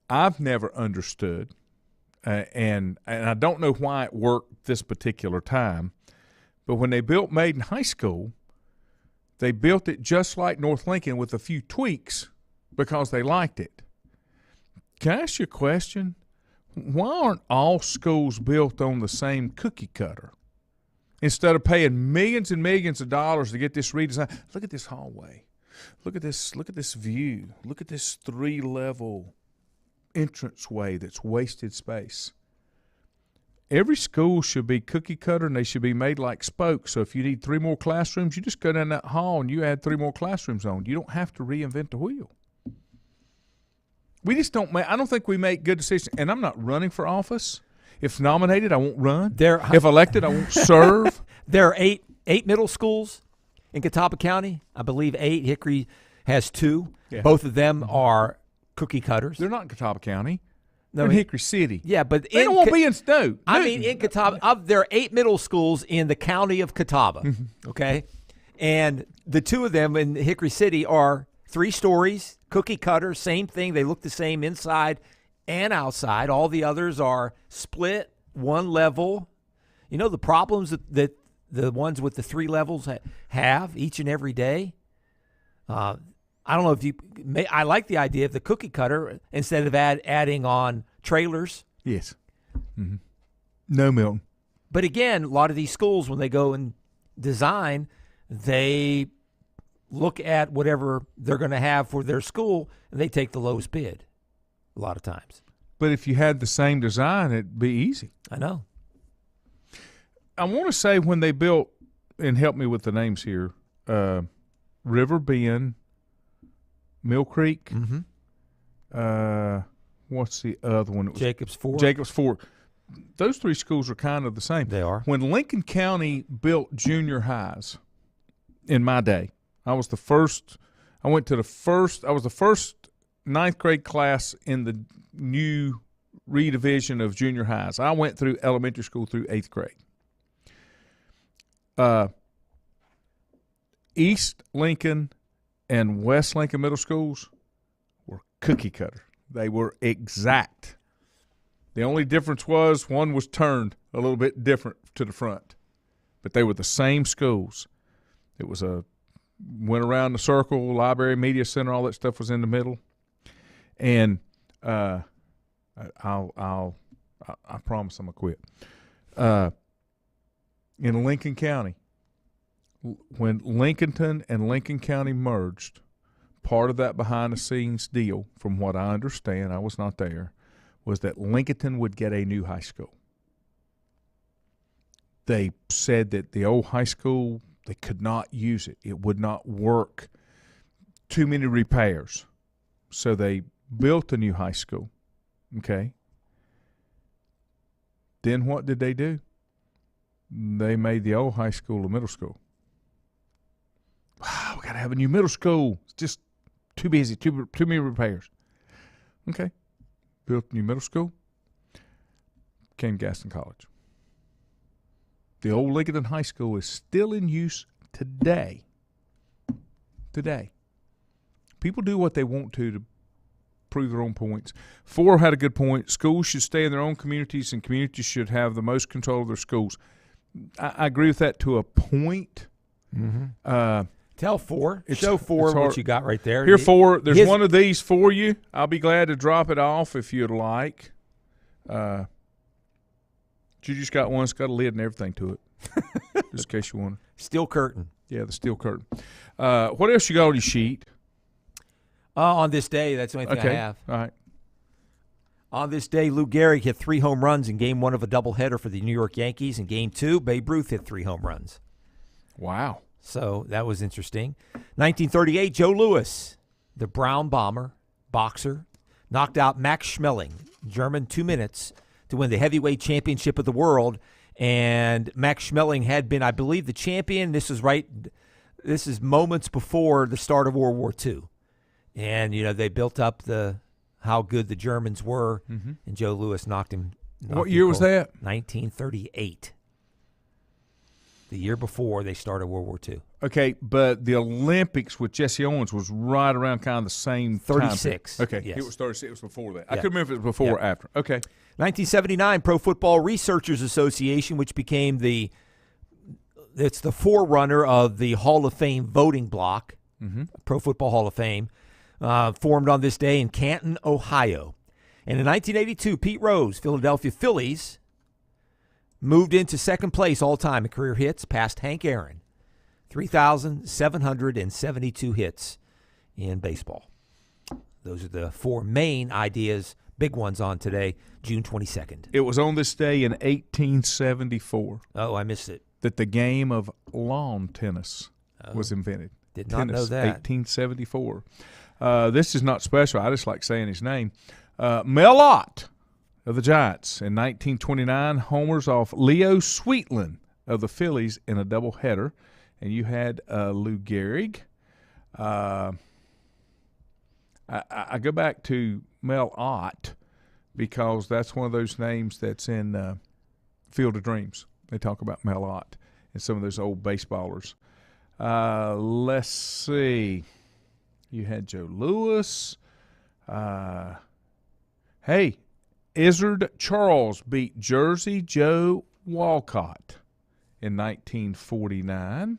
I've never understood, and I don't know why it worked this particular time, but when they built Maiden High School, they built it just like North Lincoln with a few tweaks because they liked it. Can I ask you a question? Why aren't all schools built on the same cookie cutter? Instead of paying millions and millions of dollars to get this redesigned, look at this hallway. Look at this view. Look at this 3-level entranceway that's wasted space. Every school should be cookie cutter, and they should be made like spokes. So if you need 3 more classrooms, you just go down that hall and you add 3 more classrooms on. You don't have to reinvent the wheel. We just don't I don't think we make good decisions. And I'm not running for office. If nominated, I won't run. If elected, I won't serve. There are eight middle schools in Catawba County. I believe 8. Hickory has 2. Yeah. Both of them are cookie cutters. They're not in Catawba County. They're in Hickory City. Yeah, but they won't be in Stowe. I mean, in Catawba, there are 8 middle schools in the county of Catawba. Okay, and the 2 of them in Hickory City are 3 stories, cookie cutter, same thing. They look the same inside and outside. All the others are split, 1 level. You know the problems that the ones with the 3 levels have each and every day. I don't know if you – I like the idea of the cookie cutter instead of adding on trailers. Yes. Mm-hmm. No, Milton. But again, a lot of these schools, when they go and design, they look at whatever they're going to have for their school, and they take the lowest bid a lot of times. But if you had the same design, it'd be easy. I know. I want to say when they built, and help me with the names here, River Bend, Mill Creek. Mm-hmm. What's the other one? Jacobs Fork. Jacobs Fork. Those 3 schools are kind of the same. They are. When Lincoln County built junior highs in my day, I was the first 9th grade class in the new redivision of junior highs. I went through elementary school through 8th grade. East Lincoln and West Lincoln middle schools were cookie cutter. They were exact. The only difference was one was turned a little bit different to the front, but they were the same schools. It was went around the circle, library, media center, all that stuff was in the middle. And I promise I'm gonna quit. In Lincoln County, when Lincolnton and Lincoln County merged, part of that behind-the-scenes deal, from what I understand, I was not there, was that Lincolnton would get a new high school. They said that the old high school, they could not use it. It would not work. Too many repairs. So they built a new high school. Okay. Then what did they do? They made the old high school a middle school. Wow, we got to have a new middle school. It's just too busy, too many repairs. Okay. Built a new middle school. Came Gaston College. The old Lincoln High School is still in use today. Today. People do what they want to prove their own points. Four had a good point. Schools should stay in their own communities, and communities should have the most control of their schools. I agree with that to a point. Mm-hmm. Tell Four. Show Four what you got right there. Here, Four. There's one of these for you. I'll be glad to drop it off if you'd like. You just got one. It's got a lid and everything to it, just in case you want it. Steel curtain. Yeah, the steel curtain. What else you got on your sheet? On this day, that's the only thing I have. All right. On this day, Lou Gehrig hit 3 home runs in Game 1 of a doubleheader for the New York Yankees. In Game 2, Babe Ruth hit 3 home runs. Wow. So that was interesting. 1938, Joe Louis, the Brown bomber, boxer, knocked out Max Schmeling, German, 2 minutes to win the heavyweight championship of the world. And Max Schmeling had been, I believe, the champion. This is moments before the start of World War II. And, they built up how good the Germans were, and Joe Louis knocked him. What year was that? 1938. The year before they started World War II. Okay, but the Olympics with Jesse Owens was right around kind of the same 36. time. Okay, yes. It was 36. It was before that. Yeah. I couldn't remember if it was before or after. Okay. 1979, Pro Football Researchers Association, which became it's the forerunner of the Hall of Fame voting block, Pro Football Hall of Fame, formed on this day in Canton, Ohio. And in 1982, Pete Rose, Philadelphia Phillies, moved into second place all-time in career hits past Hank Aaron. 3,772 hits in baseball. Those are the 4 main ideas, big ones on today, June 22nd. It was on this day in 1874. Oh, I missed it. That the game of lawn tennis was invented. Did not know that. 1874. This is not special. I just like saying his name. Mel Ott of the Giants in 1929, homers off Leo Sweetland of the Phillies in a doubleheader. And you had Lou Gehrig. I go back to Mel Ott because that's one of those names that's in Field of Dreams. They talk about Mel Ott and some of those old baseballers. Let's see. You had Joe Louis. Hey, Izzard Charles beat Jersey Joe Walcott in 1949.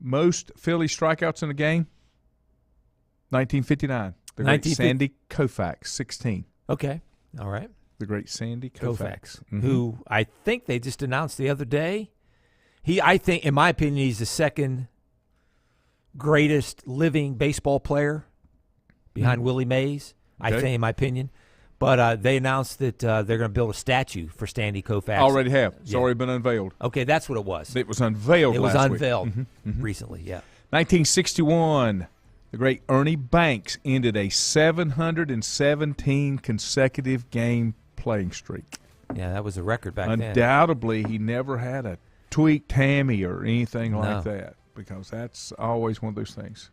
Most Philly strikeouts in a game, 1959. The great Sandy Koufax, 16. Okay, all right. The great Sandy Koufax. Who I think they just announced the other day. I think, in my opinion, he's the second greatest living baseball player behind Willie Mays, I think, in my opinion. But they announced that they're going to build a statue for Sandy Koufax. Already have. It's already been unveiled. Okay, that's what it was. It was unveiled last week. It was unveiled recently, yeah. 1961, the great Ernie Banks ended a 717 consecutive game playing streak. Yeah, that was a record back then. Undoubtedly, he never had a tweaked hammy or anything like that, because that's always one of those things.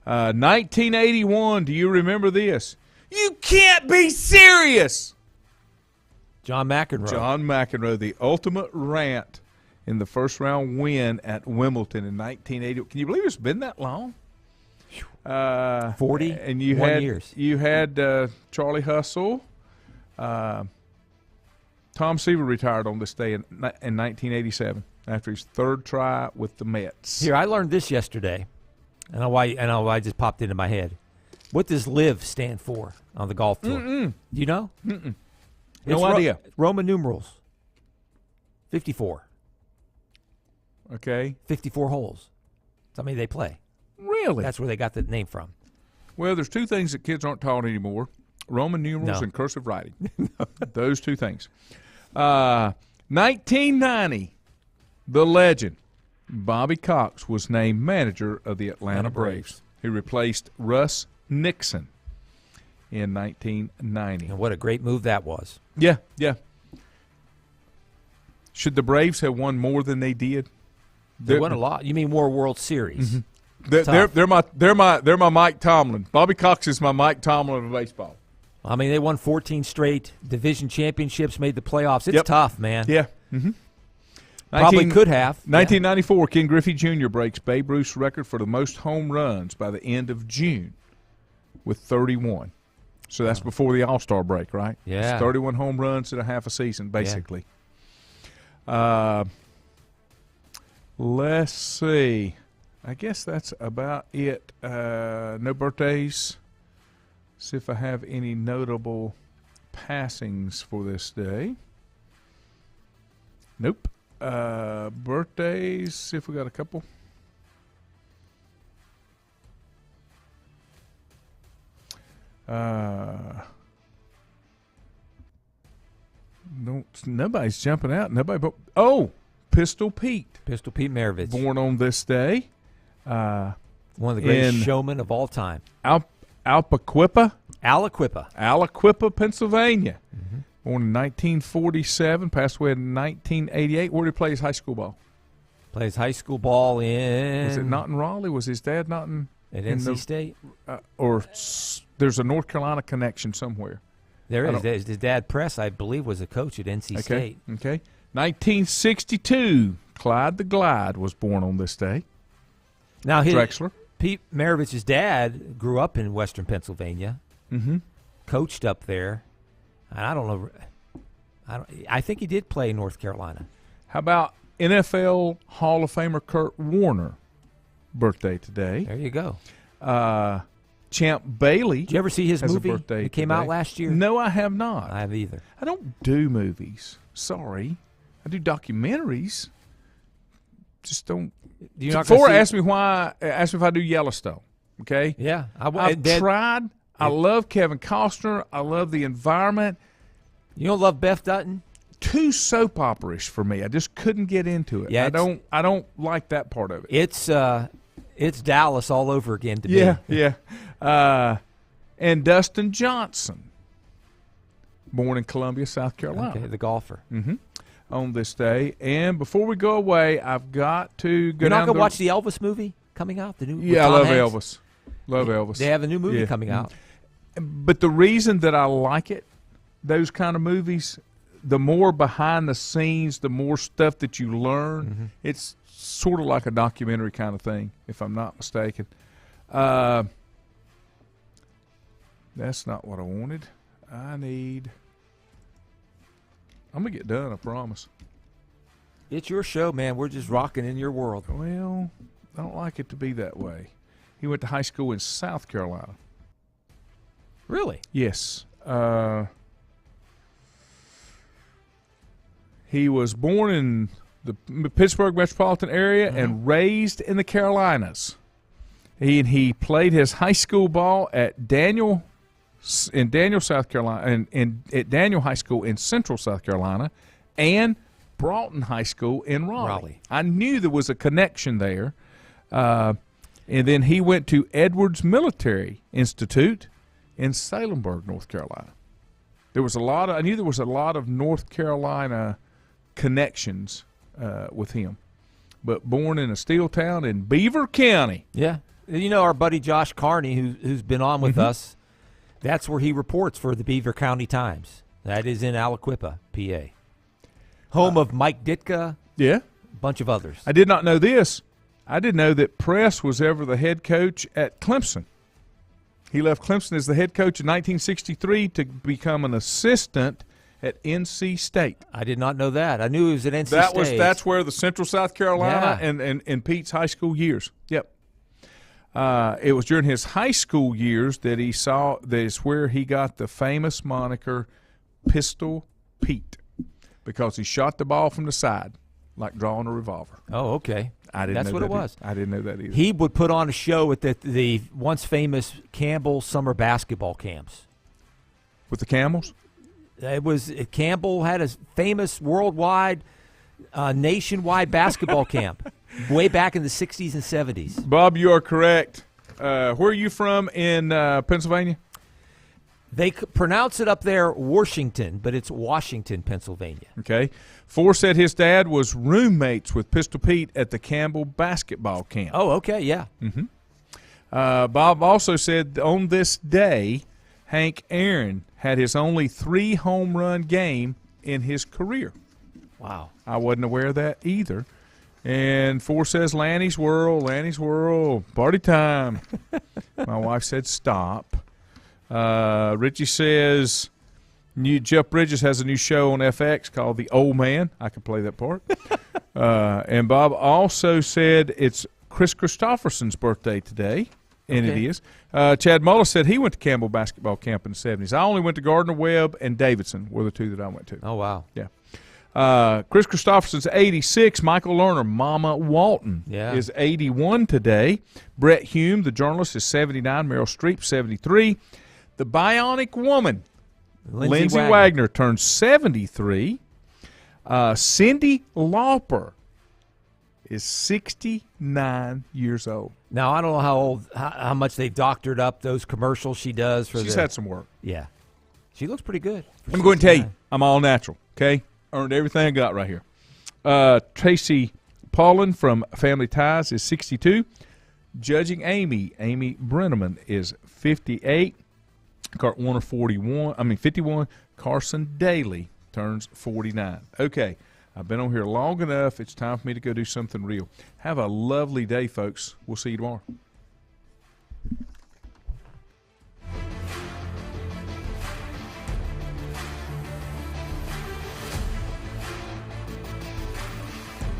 1981, do you remember this? You can't be serious! John McEnroe. John McEnroe, the ultimate rant in the first round win at Wimbledon in 1980. Can you believe it's been that long? 41 years. You had Charlie Hustle. Tom Seaver retired on this day in 1987 after his third try with the Mets. Here, I learned this yesterday. I know why it just popped into my head. What does LIV stand for on the golf tour? Mm-mm. Do you know? Mm-mm. It's No idea. Roman numerals. 54. Okay. 54 holes. That's how many they play. Really? That's where they got the name from. Well, there's two things that kids aren't taught anymore: Roman numerals and cursive writing. Those two things. 1990, the legend Bobby Cox was named manager of the Atlanta Braves. He replaced Russ Nixon in 1990. And what a great move that was. Yeah. Should the Braves have won more than they did? They won a lot. You mean more World Series? Mm-hmm. They're my Mike Tomlin. Bobby Cox is my Mike Tomlin of baseball. I mean, they won 14 straight division championships, made the playoffs. It's tough, man. Yeah. Mm-hmm. Probably could have. 1994, Ken Griffey Jr. breaks Babe Ruth's record for the most home runs by the end of June with 31. So that's before the All-Star break, right? Yeah. It's 31 home runs in a half a season, basically. Let's see. I guess that's about it. No birthdays. See if I have any notable passings for this day. Nope. Birthdays. See if we got a couple. Nobody's jumping out. Pistol Pete. Pistol Pete Maravich. Born on this day. One of the greatest showmen of all time. Aliquippa, Pennsylvania. Mm-hmm. Born in 1947, passed away in 1988. Where did he play his high school ball? Plays high school ball in... Was it not in Raleigh? Was his dad not in... At NC State? There's a North Carolina connection somewhere. There is. His dad, Press, I believe, was a coach at NC State. Okay. 1962, Clyde the Glide was born on this day. Now, Drexler. Pete Maravich's dad grew up in Western Pennsylvania, coached up there, and I don't know. I think he did play in North Carolina. How about NFL Hall of Famer Kurt Warner? Birthday today. There you go. Champ Bailey. Did you ever see his movie? It came out last year? No, I have not. I have either. I don't do movies. Sorry. I do documentaries. Just don't. Before ask me if I do Yellowstone. Okay? Yeah. I've tried. I love Kevin Costner. I love the environment. You don't love Beth Dutton? Too soap opera-ish for me. I just couldn't get into it. Yeah, I don't like that part of it. It's Dallas all over again to me. Yeah. And Dustin Johnson, born in Columbia, South Carolina. Okay, the golfer. On this day. And before we go away, I've got to go You're down not going to watch the Elvis movie coming out? The new Yeah, I love Elvis. Love Elvis. They have a new movie coming out. But the reason that I like it, those kind of movies, the more behind the scenes, the more stuff that you learn. It's sort of like a documentary kind of thing, if I'm not mistaken. That's not what I wanted. I'm going to get done, I promise. It's your show, man. We're just rocking in your world. Well, I don't like it to be that way. He went to high school in South Carolina. Really? Yes. He was born in the Pittsburgh metropolitan area and raised in the Carolinas. He played his high school ball at Daniel, South Carolina, and at Daniel High School in Central South Carolina, and Broughton High School in Raleigh. I knew there was a connection there. And then he went to Edwards Military Institute in Salemburg, North Carolina. I knew there was a lot of North Carolina connections with him. But born in a steel town in Beaver County. Yeah. You know our buddy Josh Carney, who's been on with us, that's where he reports for the Beaver County Times. That is in Aliquippa, PA. Home of Mike Ditka. Yeah. A bunch of others. I did not know this. I didn't know that Press was ever the head coach at Clemson. He left Clemson as the head coach in 1963 to become an assistant at NC State. I did not know that. I knew he was at NC State. That's where the Central South Carolina and Pete's high school years. Yep. It was during his high school years that that's where he got the famous moniker Pistol Pete, because he shot the ball from the side like drawing a revolver. Oh, okay. That's what it was. I didn't know that either. He would put on a show at the once famous Campbell summer basketball camps. With the Camels? Campbell had a famous worldwide, nationwide basketball camp way back in the 60s and 70s. Bob, you are correct. Where are you from in Pennsylvania? They pronounce it up there Washington, but it's Washington, Pennsylvania. Okay. Ford said his dad was roommates with Pistol Pete at the Campbell basketball camp. Oh, okay, yeah. Mm-hmm. Bob also said on this day, Hank Aaron had his only 3 home run game in his career. Wow. I wasn't aware of that either. And Ford says Lanny's World, party time. My wife said stop. Richie says Jeff Bridges has a new show on FX called The Old Man. I could play that part. And Bob also said it's Chris Christopherson's birthday today, and it is. Chad Mullis said he went to Campbell basketball camp in the 70s. I only went to Gardner-Webb and Davidson were the 2 that I went to. Oh, wow. Yeah. Chris Christopherson's 86. Michael Lerner, Mama Walton, is 81 today. Brett Hume, the journalist, is 79. Meryl Streep, 73. The Bionic Woman, Lindsay Wagner, turns 73. Cyndi Lauper is 69 years old. Now, I don't know how much they've doctored up those commercials she does. She's had some work. Yeah. She looks pretty good. I'm going to tell you, I'm all natural, okay? Earned everything I got right here. Tracy Paulin from Family Ties is 62. Judging Amy Brenneman is 58. Cart Warner 51. Carson Daly turns 49. Okay, I've been on here long enough. It's time for me to go do something real. Have a lovely day, folks. We'll see you tomorrow.